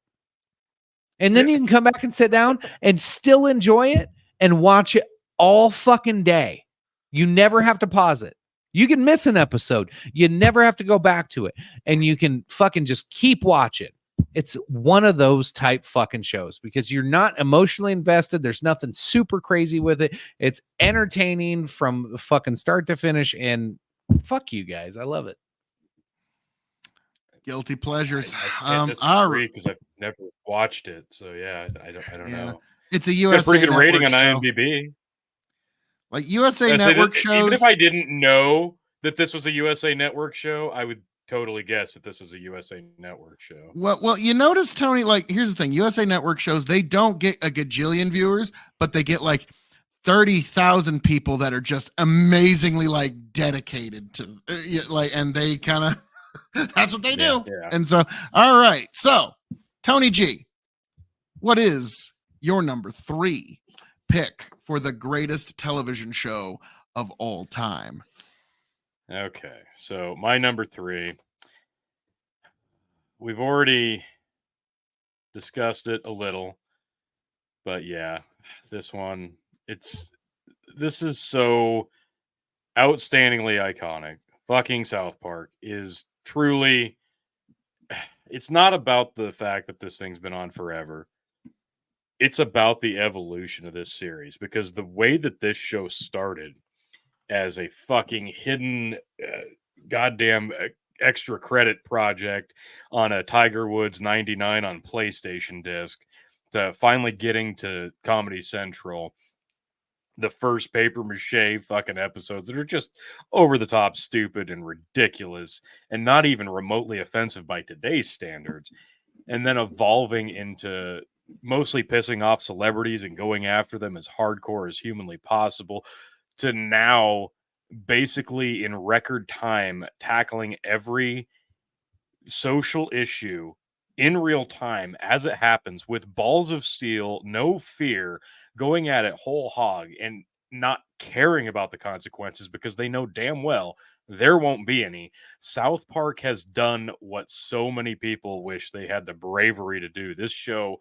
And then you can come back and sit down and still enjoy it and watch it all fucking day. You never have to pause it. You can miss an episode. You never have to go back to it. And you can fucking just keep watching. It's one of those type fucking shows because you're not emotionally invested. There's nothing super crazy with it. It's entertaining from fucking start to finish. And fuck you guys. I love it. Guilty pleasures. I disagree because I've never watched it, so yeah, I don't know. It's a USA pretty good rating on show. IMDb. Like USA Network shows. Even if I didn't know that this was a USA Network show, I would totally guess that this was a USA Network show. Well, you notice, Tony. Like, here's the thing: USA Network shows, they don't get a gajillion viewers, but they get like 30,000 people that are just amazingly like dedicated to and they kind of. That's what they do. Yeah. And so, all right. So, Tony G, what is your number 3 pick for the greatest television show of all time? Okay. So, my number 3, we've already discussed it a little, but yeah, this one, this is so outstandingly iconic. Fucking South Park is truly, it's not about the fact that this thing's been on forever. It's about the evolution of this series because the way that this show started as a fucking hidden goddamn extra credit project on a Tiger Woods 99 on PlayStation disc to finally getting to Comedy Central, the first paper mache fucking episodes that are just over the top stupid and ridiculous and not even remotely offensive by today's standards. And then evolving into mostly pissing off celebrities and going after them as hardcore as humanly possible to now basically in record time tackling every social issue in real time as it happens with balls of steel, no fear, going at it whole hog and not caring about the consequences because they know damn well there won't be any. South Park has done what so many people wish they had the bravery to do. This show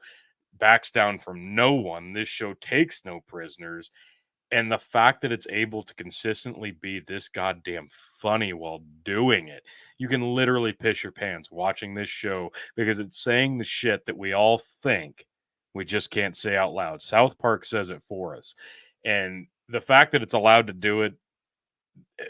backs down from no one. This show takes no prisoners. And the fact that it's able to consistently be this goddamn funny while doing it, you can literally piss your pants watching this show because it's saying the shit that we all think we just can't say out loud. South Park says it for us. And the fact that it's allowed to do it,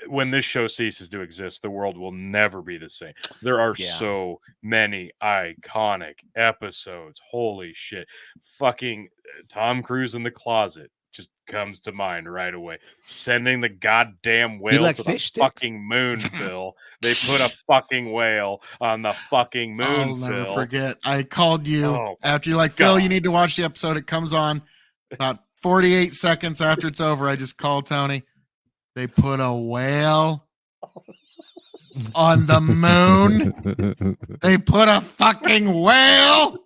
when this show ceases to exist, the world will never be the same. There are so many iconic episodes. Holy shit. Fucking Tom Cruise in the closet. just comes to mind right away. Sending the goddamn whale to the fucking moon, Phil. They put a fucking whale on the fucking moon, I'll never forget. I called you after you're like, Phil, you need to watch the episode. It comes on about 48 seconds after it's over. I just called Tony. They put a whale on the moon. They put a fucking whale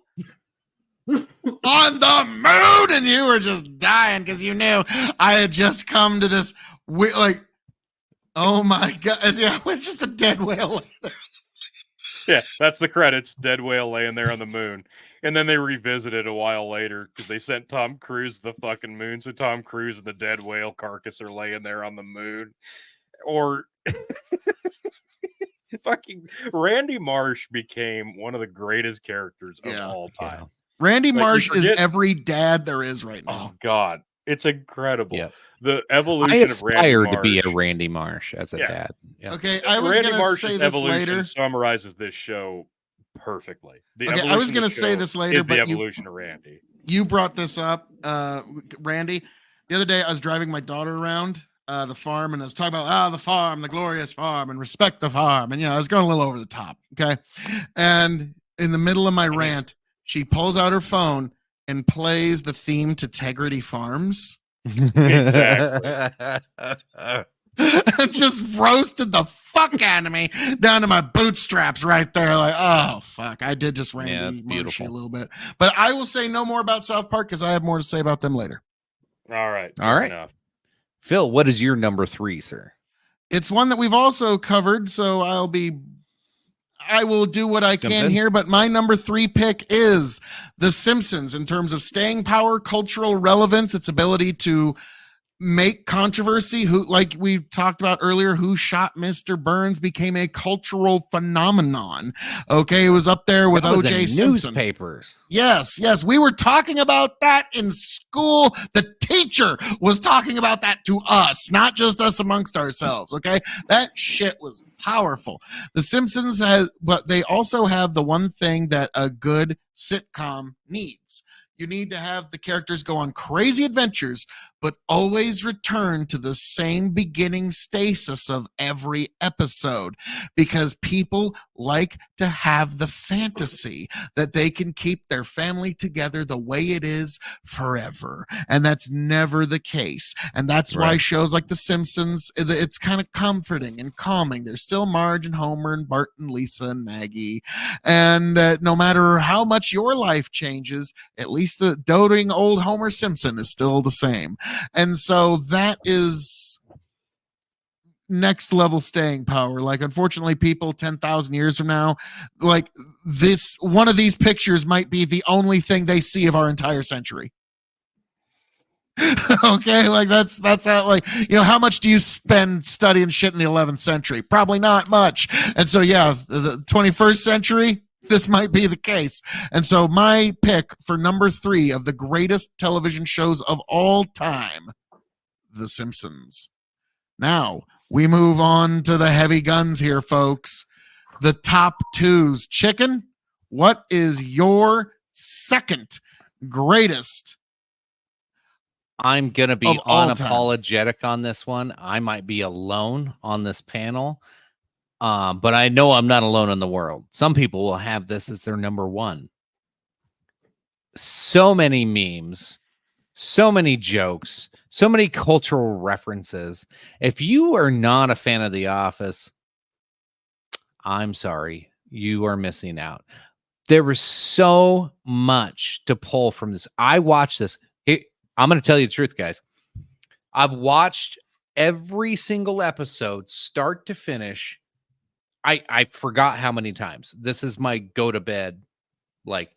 on the moon, and you were just dying because you knew I had just come to this like, oh my god, yeah, it's just a dead whale. Yeah, that's the credits. Dead whale laying there on the moon. And then they revisited a while later because they sent Tom Cruise to the fucking moon. So Tom Cruise and the dead whale carcass are laying there on the moon. Or fucking Randy Marsh became one of the greatest characters of all time. Yeah. Randy Marsh is every dad there is right now. Oh God, it's incredible. Yeah. The evolution I of Randy aspired Marsh. to be a Randy Marsh as a dad. Yeah. Okay, I was Randy going to Marsh's say this evolution later. summarizes this show perfectly. I was going to say this later, is but the evolution of Randy. You brought this up, Randy. The other day, I was driving my daughter around the farm, and I was talking about the farm, the glorious farm, and respect the farm. And I was going a little over the top. Okay, and in the middle of my rant, she pulls out her phone and plays the theme to Tegrity Farms. Exactly. Just roasted the fuck out of me down to my bootstraps right there. Like, oh fuck, I did just Randy Marsh a little bit, but I will say no more about South Park because I have more to say about them later. All right, enough. Phil, what is your number 3, sir? It's one that we've also covered, so I will do what I can here, but my number 3 pick is The Simpsons in terms of staying power, cultural relevance, its ability to make controversy. Who, like we talked about earlier, Who Shot Mr. Burns became a cultural phenomenon. Okay, it was up there with O.J. Simpson. Newspapers. Yes, we were talking about that in school. The teacher was talking about that to us, not just us amongst ourselves. Okay, that shit was powerful. The Simpsons but they also have the one thing that a good sitcom needs. You need to have the characters go on crazy adventures, but always return to the same beginning stasis of every episode, because people like to have the fantasy that they can keep their family together the way it is forever. And that's never the case. And that's why shows like The Simpsons, it's kind of comforting and calming. There's still Marge and Homer and Bart and Lisa and Maggie. And no matter how much your life changes, at least the doting old Homer Simpson is still the same. And so that is next level staying power. Like, unfortunately, people 10,000 years from now, like this, one of these pictures might be the only thing they see of our entire century. Okay, like that's how, like, how much do you spend studying shit in the 11th century? Probably not much. And so, yeah, the 21st century, this might be the case. And so my pick for number 3 of the greatest television shows of all time, The Simpsons. Now we move on to the heavy guns here, folks. The top 2s. Chicken, what is your second greatest? I'm going to be unapologetic on this one. I might be alone on this panel. But I know I'm not alone in the world. Some people will have this as their number 1. So many memes, so many jokes, so many cultural references. If you are not a fan of The Office, I'm sorry, you are missing out. There was so much to pull from this. I watched this. I'm going to tell you the truth, guys. I've watched every single episode, start to finish. I forgot how many times. This is my go to bed. Like,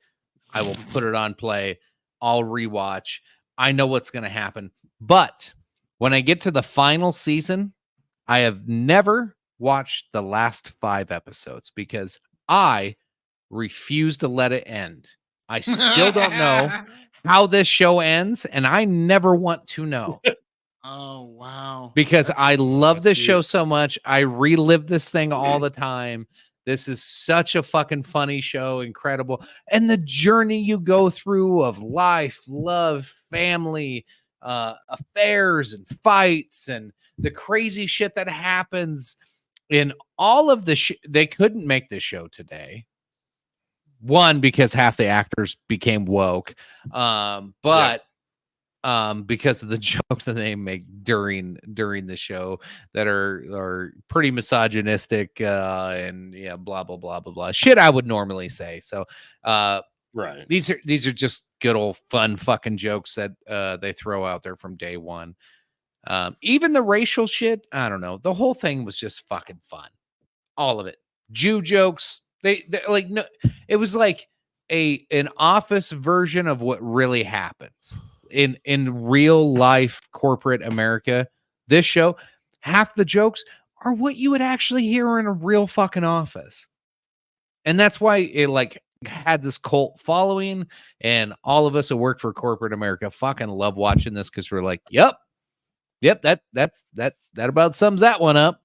I will put it on play. I'll rewatch. I know what's going to happen. But when I get to the final season, I have never watched the last 5 episodes because I refuse to let it end. I still don't know how this show ends, and I never want to know. Oh, wow. Because I love this show so much. I relive this thing all the time. This is such a fucking funny show. Incredible. And the journey you go through of life, love, family, affairs and fights and the crazy shit that happens in all of the they couldn't make this show today. One, because half the actors became woke, but because of the jokes that they make during the show that are pretty misogynistic and blah blah blah blah blah shit I would normally say. So right, these are just good old fun fucking jokes that they throw out there from day one. Even the racial shit, I don't know. The whole thing was just fucking fun. All of it. Jew jokes. They like no. It was like an office version of what really happens in real life corporate America. This show, half the jokes are what you would actually hear in a real fucking office, and that's why it like had this cult following. And all of us who work for corporate America fucking love watching this because we're like, yep, that about sums that one up.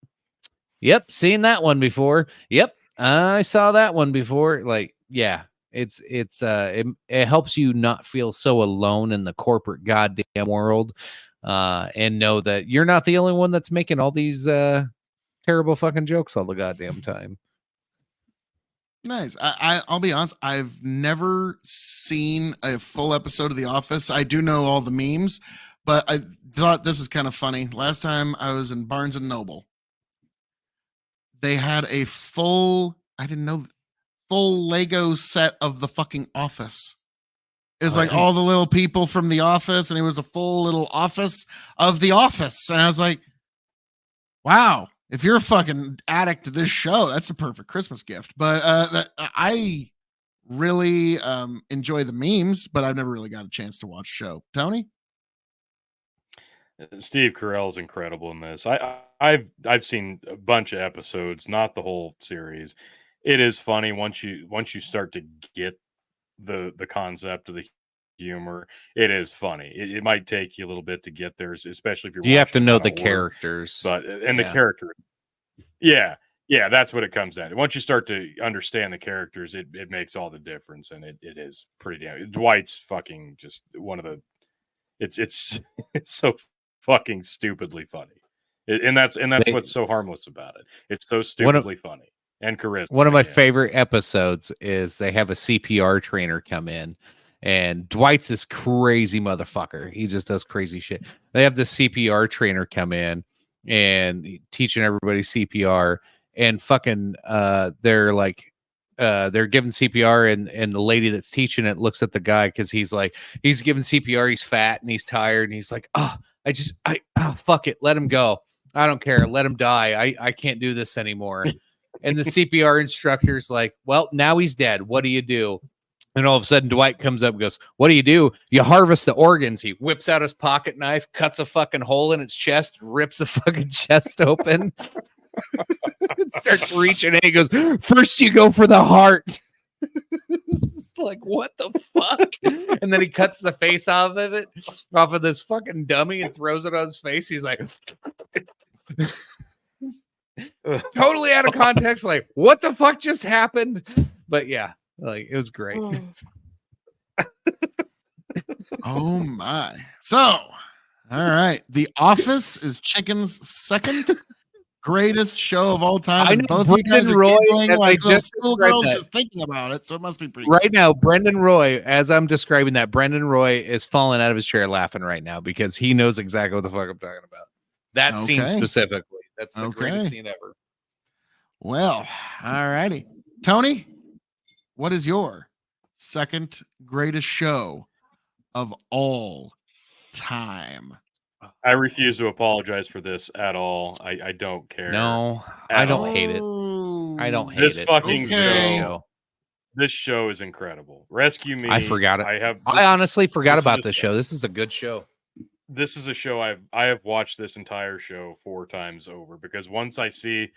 Yep, seen that one before. Yep, I saw that one before. Like, yeah, it helps you not feel so alone in the corporate goddamn world, and know that you're not the only one that's making all these terrible fucking jokes all the goddamn time. Nice. I'll be honest. I've never seen a full episode of The Office. I do know all the memes, but I thought this is kind of funny. Last time I was in Barnes and Noble, they had a full Lego set of the fucking Office. It was like all the little people from The Office, and it was a full little office of The Office. And I was like, wow, if you're a fucking addict to this show, that's a perfect Christmas gift. But I really enjoy the memes, but I've never really got a chance to watch the show. Tony? Steve Carell is incredible in this. I've seen a bunch of episodes, not the whole series. It is funny once you start to get the concept of the humor. It is funny. It might take you a little bit to get there, especially if you have to know the horror, characters, but the character. Yeah, that's what it comes down to. Once you start to understand the characters, it makes all the difference, and it is pretty damn. Dwight's fucking just one of the. It's so fucking stupidly funny, and that's what's so harmless about it. It's so stupidly funny and charismatic. One of my favorite episodes is they have a CPR trainer come in, and Dwight's this crazy motherfucker. He just does crazy shit. They have the CPR trainer come in and teaching everybody CPR, and fucking they're like they're giving CPR, and the lady that's teaching it looks at the guy because he's giving CPR, he's fat and he's tired, and he's like, fuck it, let him go. I don't care, let him die. I can't do this anymore. And the CPR instructor's like, well, now he's dead. What do you do? And all of a sudden, Dwight comes up and goes, what do? You harvest the organs. He whips out his pocket knife, cuts a fucking hole in its chest, rips the fucking chest open, starts reaching, and he goes, first you go for the heart. It's like, what the fuck? And then he cuts the face off of this fucking dummy and throws it on his face. He's like, totally out of context. Like, what the fuck just happened? But yeah, like, it was great. Oh my. So, all right. The Office is Chicken's second greatest show of all time. I know, both of you guys are Roy, giggling like just schoolgirls just thinking about it, so it must be pretty right good. Now, Brendan Roy, as I'm describing that, Brendan Roy is falling out of his chair laughing right now because he knows exactly what the fuck I'm talking about. That scene specifically. That's the greatest scene ever. Well, all righty. Tony, what is your second greatest show of all time? I refuse to apologize for this at all. I don't care. No, I don't hate it. I don't hate this it. Fucking show. This show is incredible. Rescue Me. I forgot it. I honestly forgot about this show. This is a good show. This is a show I have watched this entire show 4 times over because once I see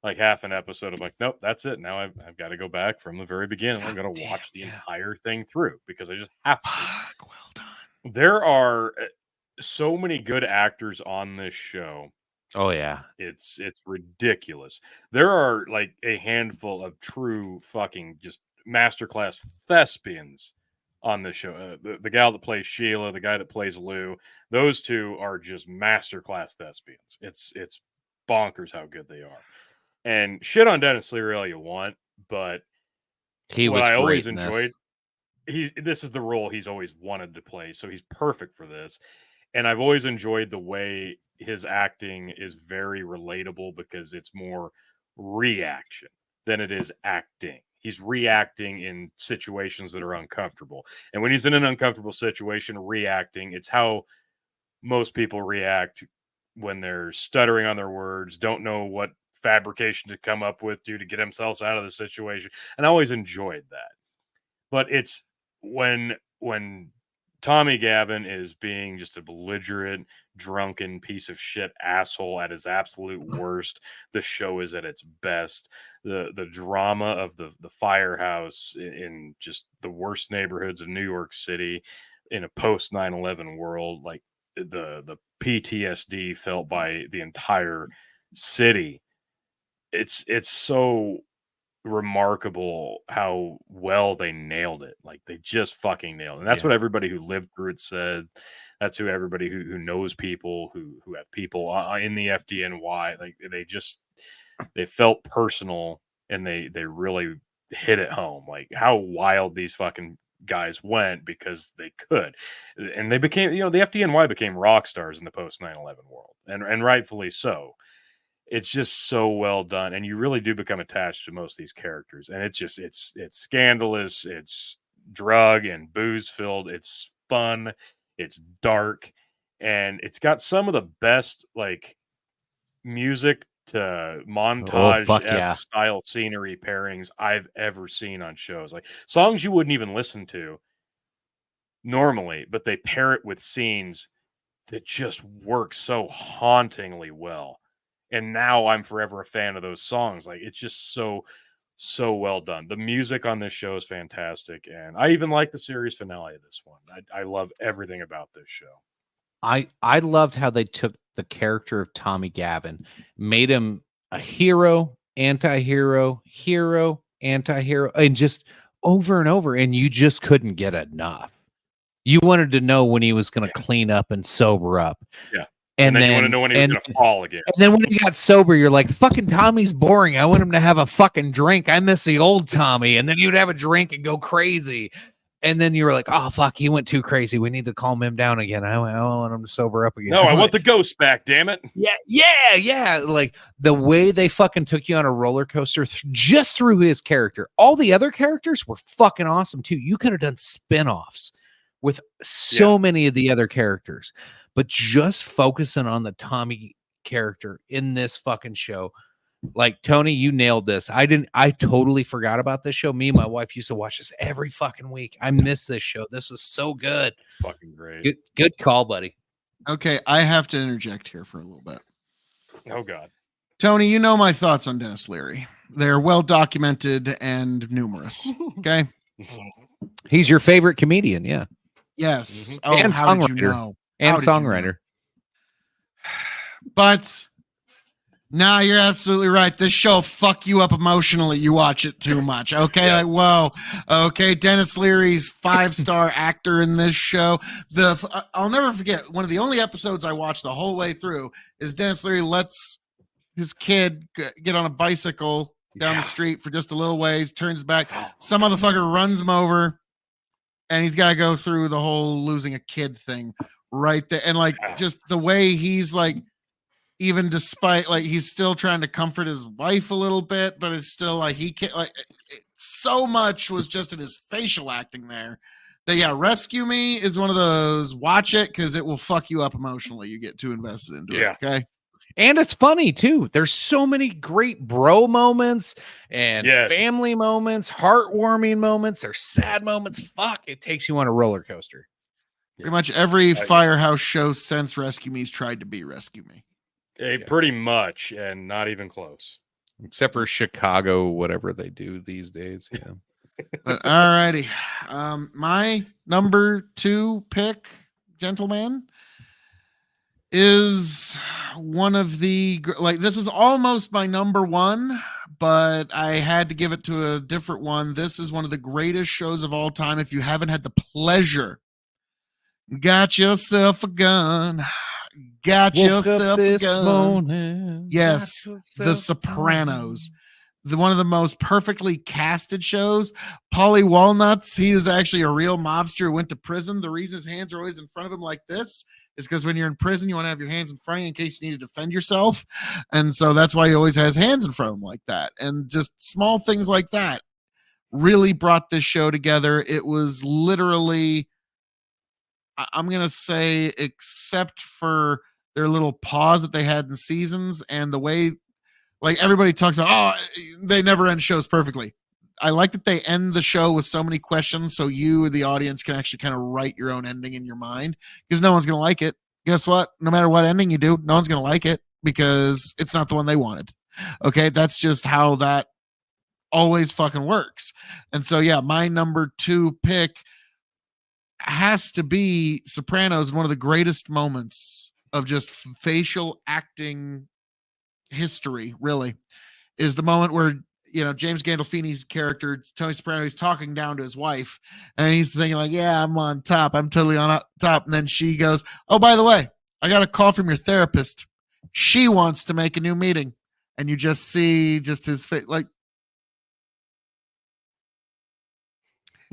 like half an episode, I'm like, nope, that's it. Now I've got to go back from the very beginning. I'm going to watch the entire thing through because I just have to. Well done. There are so many good actors on this show. Oh yeah, it's ridiculous. There are like a handful of true fucking just masterclass thespians on this show. The gal that plays Sheila, the guy that plays Lou, those two are just masterclass thespians. It's bonkers how good they are. And shit on Dennis Leary all you want, but what I always enjoyed, this is the role he's always wanted to play, so he's perfect for this. And I've always enjoyed the way his acting is very relatable because it's more reaction than it is acting. He's reacting in situations that are uncomfortable. And when he's in an uncomfortable situation, reacting, it's how most people react when they're stuttering on their words, don't know what fabrication to come up with to get themselves out of the situation. And I always enjoyed that. But it's when Tommy Gavin is being just a belligerent, drunken piece of shit asshole at his absolute worst, the show is at its best. The drama of the firehouse in just the worst neighborhoods of New York City in a post 9/11 world, like the PTSD felt by the entire city. It's so remarkable how well they nailed it. Like they just fucking nailed it. And that's what everybody who lived through it said. That's who everybody who knows people who have people in the FDNY, like they felt personal, and they really hit it home, like how wild these fucking guys went because they could. And they became, the FDNY became rock stars in the post 9/11 world, and rightfully so. It's just so well done, and you really do become attached to most of these characters. And it's scandalous, it's drug and booze filled, it's fun, it's dark, and it's got some of the best like music to montage style scenery pairings I've ever seen on shows. Like songs you wouldn't even listen to normally, but they pair it with scenes that just work so hauntingly well. And now I'm forever a fan of those songs. Like it's just so well done. The music on this show is fantastic, and I even like the series finale of this one. I love everything about this show. I loved how they took the character of Tommy Gavin, made him a hero, anti-hero, hero, anti-hero, and just over and over, and you just couldn't get enough. You wanted to know when he was going to clean up and sober up. Yeah. And then you want to know when he was going to fall again. And then when he got sober, you're like, fucking Tommy's boring. I want him to have a fucking drink. I miss the old Tommy. And then he would have a drink and go crazy. And then you were like, oh, fuck, he went too crazy. We need to calm him down again. I want him to sober up again. No, I want the ghost back, damn it. Yeah. Like the way they fucking took you on a roller coaster just through his character. All the other characters were fucking awesome too. You could have done spinoffs with so many of the other characters. But just focusing on the Tommy character in this fucking show, like Tony, you nailed this. I totally forgot about this show. Me and my wife used to watch this every fucking week. I miss this show. This was so good. Fucking great. Good call, buddy. Okay, I have to interject here for a little bit. Oh God. Tony, you know my thoughts on Dennis Leary. They're well documented and numerous. Okay. He's your favorite comedian, yeah. Yes. Mm-hmm. And how did you know? And songwriter. But nah, you're absolutely right. This show fuck you up emotionally. You watch it too much. Okay. Yes. Like, whoa. Okay. Dennis Leary's 5-star actor in this show. I'll never forget one of the only episodes I watched the whole way through is Dennis Leary lets his kid get on a bicycle down the street for just a little ways, turns back. Some motherfucker runs him over, and he's got to go through the whole losing a kid thing right there. And like, just the way he's like, even despite like, he's still trying to comfort his wife a little bit, but it's still like, he can't like so much was just in his facial acting there that Rescue Me is one of those, watch it, because it will fuck you up emotionally. You get too invested into it. Okay. And it's funny too. There's so many great bro moments and family moments, heartwarming moments, or sad moments. Fuck, it takes you on a roller coaster. Pretty much every Firehouse show since Rescue Me's tried to be Rescue Me. Pretty much, and not even close. Except for Chicago, whatever they do these days. Yeah. But all righty. My number 2 pick, gentleman, is one of the, like, this is almost my number 1, but I had to give it to a different one. This is one of the greatest shows of all time. If you haven't had the pleasure, got yourself a gun. Got Woke yourself up a this gun. morning. Yes, got The yourself a Sopranos. One of the most perfectly casted shows. Paulie Walnuts, he is actually a real mobster who went to prison. The reason his hands are always in front of him like this is because when you're in prison, you want to have your hands in front of you in case you need to defend yourself. And so that's why he always has hands in front of him like that. And just small things like that really brought this show together. It was literally, I'm going to say, except for their little pause that they had in seasons and the way, like everybody talks about, oh, they never end shows perfectly. I like that they end the show with so many questions so you, the audience, can actually kind of write your own ending in your mind because no one's going to like it. Guess what? No matter what ending you do, no one's going to like it because it's not the one they wanted. Okay, that's just how that always fucking works. And so, yeah, my number 2 pick has to be Sopranos, one of the greatest moments of just facial acting history, really, is the moment where, you know, James Gandolfini's character, Tony Soprano, he's talking down to his wife and he's thinking like, yeah, I'm on top. I'm totally on top. And then she goes, oh, by the way, I got a call from your therapist. She wants to make a new meeting. And you just see just his face like,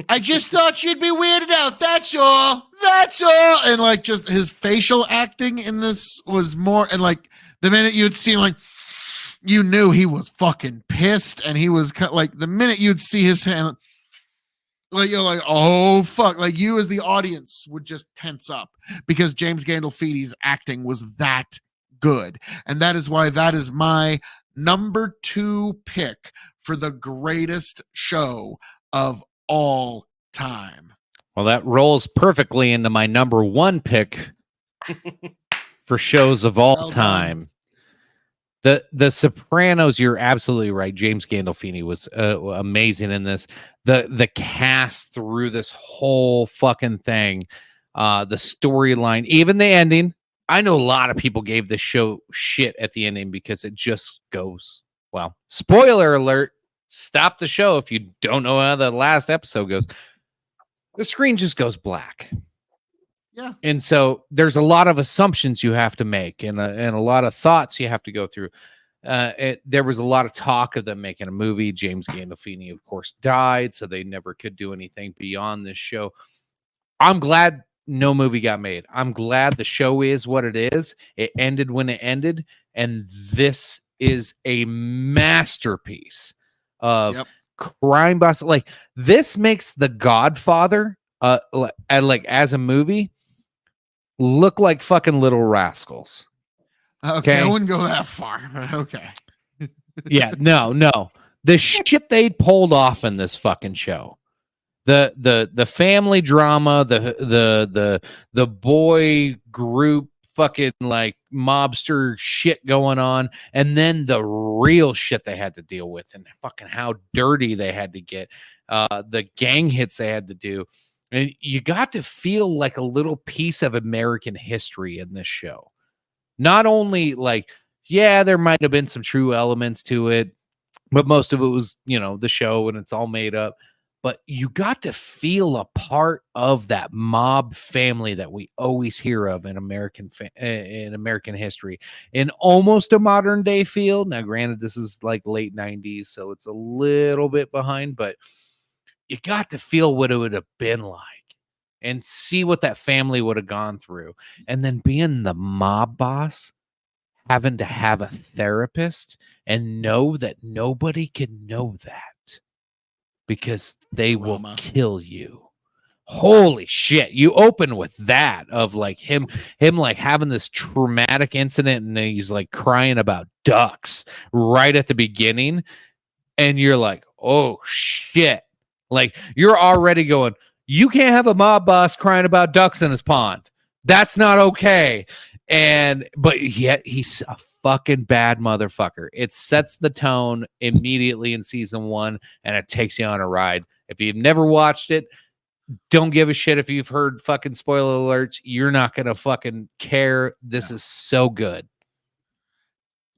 I just thought you'd be weirded out. That's all. That's all. And like just his facial acting in this was more, and like the minute you'd see like, you knew he was fucking pissed, and he was like the minute you'd see his hand, like you're like, oh fuck, like you as the audience would just tense up because James Gandolfini's acting was that good, and that is why that is my number 2 pick for the greatest show of all time. Well, that rolls perfectly into my number 1 pick for shows of all time. The Sopranos, you're absolutely right. James Gandolfini was amazing in this. The cast through this whole fucking thing, the storyline, even the ending. I know a lot of people gave this show shit at the ending because it just goes, well, spoiler alert, stop the show if you don't know how the last episode goes. The screen just goes black. Yeah. And so there's a lot of assumptions you have to make and a lot of thoughts you have to go through. There was a lot of talk of them making a movie. James Gandolfini, of course, died, so they never could do anything beyond this show. I'm glad no movie got made. I'm glad the show is what it is. It ended when it ended, and this is a masterpiece of crime boss. Like this makes The Godfather, like as a movie, look like fucking Little Rascals. Okay, I wouldn't go that far. Okay. Yeah, no. The shit they pulled off in this fucking show. The family drama, the boy group fucking like mobster shit going on, and then the real shit they had to deal with and fucking how dirty they had to get, the gang hits they had to do. And you got to feel like a little piece of American history in this show. Not only like, yeah, there might have been some true elements to it, but most of it was, you know, the show and it's all made up. But you got to feel a part of that mob family that we always hear of in American history in almost a modern day field. Now, granted, this is like late 90s, so it's a little bit behind, but you got to feel what it would have been like and see what that family would have gone through. And then being the mob boss, having to have a therapist and know that nobody can know that because they will kill you. Holy shit. You open with that of like him like having this traumatic incident and he's like crying about ducks right at the beginning. And you're like, oh shit. Like you're already going, you can't have a mob boss crying about ducks in his pond. That's not okay. But yet he's a fucking bad motherfucker. It sets the tone immediately in season 1 and it takes you on a ride. If you've never watched it, don't give a shit if you've heard fucking spoiler alerts. You're not going to fucking care. This is so good.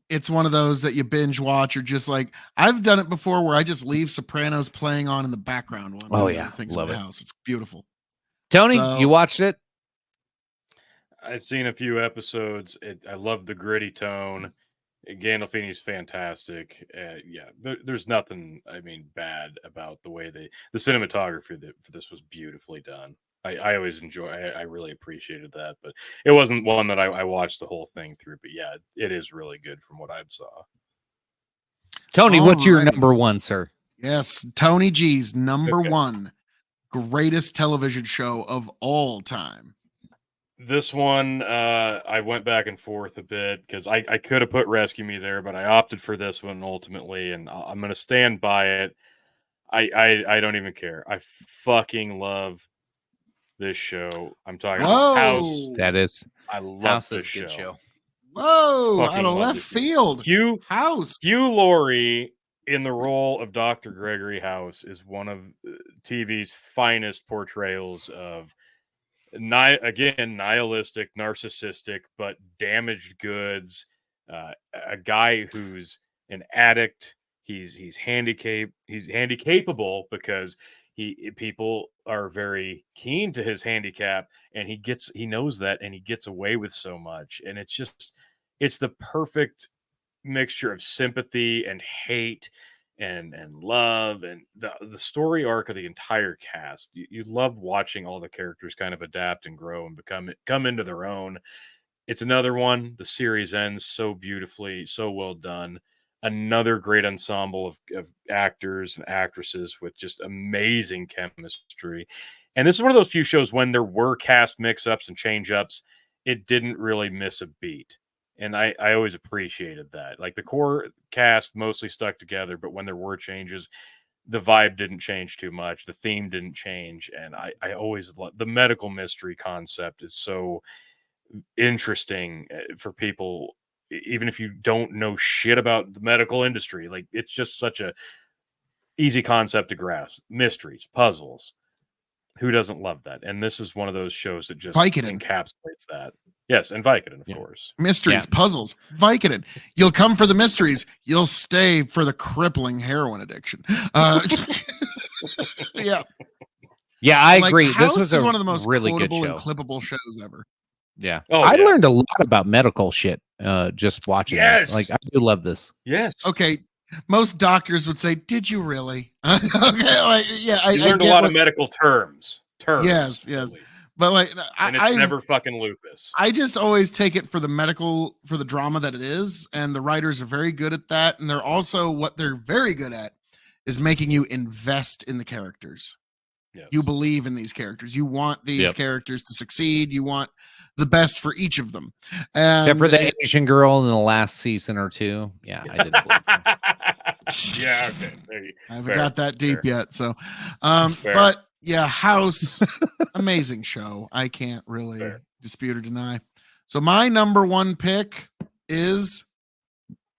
it's one of those that you binge watch or just like I've done it before where I just leave Sopranos playing on in the background while I'm doing other things in the house. It's beautiful. Tony, So- you watched it? I've seen a few episodes. I love the gritty tone. Gandolfini's fantastic. There's nothing, bad about the way the cinematography for this was beautifully done. I always enjoy. I really appreciated that, but it wasn't one that I watched the whole thing through. But yeah, it is really good from what I saw. Tony, what's your Alrighty. number one, sir? Yes, Tony G's number one greatest television show of all time. This one, I went back and forth a bit because I could have put Rescue Me there, but I opted for this one ultimately, and I'm going to stand by it. I don't even care. I fucking love this show. I'm talking about House. That is. I love House this is a good show. Whoa, Fucking out of love left this show. field. Hugh House. Laurie in the role of Dr. Gregory House is one of TV's finest portrayals of nihilistic, narcissistic, but damaged goods. A guy who's an addict. He's handicapped. He's handicapable because people are very keen to his handicap, and he knows that, and he gets away with so much. And it's the perfect mixture of sympathy and hate and love, and the story arc of the entire cast. You love watching all the characters kind of adapt and grow and come into their own. It's another one. The series ends so beautifully, so well done. Another great ensemble of actors and actresses with just amazing chemistry. And this is one of those few shows when there were cast mix-ups and change-ups, it didn't really miss a beat. And I always appreciated that. Like the core cast mostly stuck together, but when there were changes, the vibe didn't change too much. The theme didn't change. And I always love the medical mystery concept is so interesting for people, even if you don't know shit about the medical industry. Like it's just such a easy concept to grasp. Mysteries, puzzles. Who doesn't love that? And this is one of those shows that just encapsulates that. Yes, and Vicodin, of course. Mysteries, puzzles, Vicodin. You'll come for the mysteries. You'll stay for the crippling heroin addiction. Yeah. Yeah, I agree. House This was is one of the most really good quotable show. and clippable shows ever. Yeah. Oh, I yeah. learned a lot about medical shit just watching this. Like, I do love this. Yes. Okay. Most doctors would say, "Did you really?" Okay, like, yeah, I learned a lot of medical terms. Yes. But like, and it's never fucking lupus. I just always take it for the drama that it is, and the writers are very good at that. And they're also what they're very good at is making you invest in the characters. Yes. You believe in these characters. You want these characters to succeed. You want the best for each of them. And except for the Asian girl in the last season or two. Yeah, I didn't believe her. Yeah, okay. I haven't got that deep yet. So, but yeah, House, amazing show. I can't really dispute or deny. So my number one pick is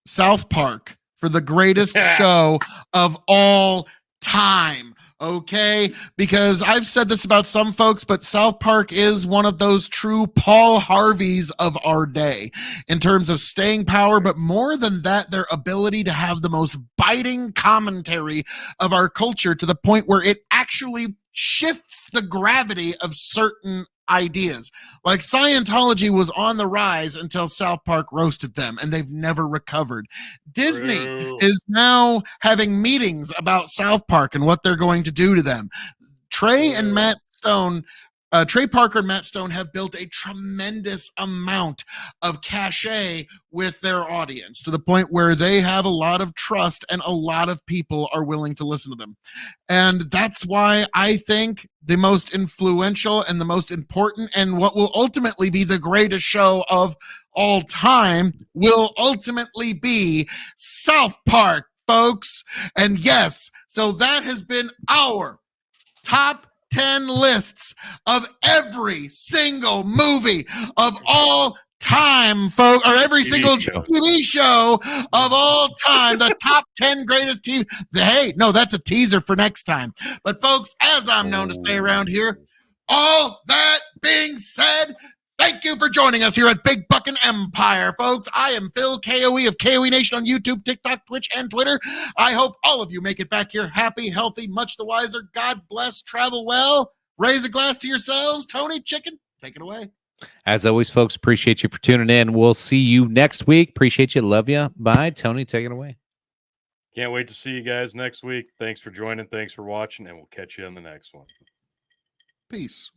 South Park for the greatest show of all time. Okay, because I've said this about some folks, but South Park is one of those true Paul Harveys of our day in terms of staying power, but more than that, their ability to have the most biting commentary of our culture to the point where it actually shifts the gravity of certain ideas. Like Scientology was on the rise until South Park roasted them, and they've never recovered. Disney is now having meetings about South Park and what they're going to do to them. Trey Parker and Matt Stone have built a tremendous amount of cachet with their audience to the point where they have a lot of trust and a lot of people are willing to listen to them. And that's why I think the most influential and the most important and what will ultimately be the greatest show of all time will ultimately be South Park, folks. And yes, so that has been our top 10 lists of every single movie of all time, folks, or every single TV show of all time. The top 10 greatest TV. Hey, no, that's a teaser for next time. But folks, as I'm known to say around here, all that being said, Thank you for joining us here at Big Buckin' Empire, folks. I am Phil KOE of KOE Nation on YouTube, TikTok, Twitch, and Twitter. I hope all of you make it back here happy, healthy, much the wiser. God bless, travel well. Raise a glass to yourselves. Tony Chicken, take it away. As always, folks, appreciate you for tuning in. We'll see you next week. Appreciate you. Love you. Bye. Tony, take it away. Can't wait to see you guys next week. Thanks for joining. Thanks for watching, and we'll catch you on the next one. Peace.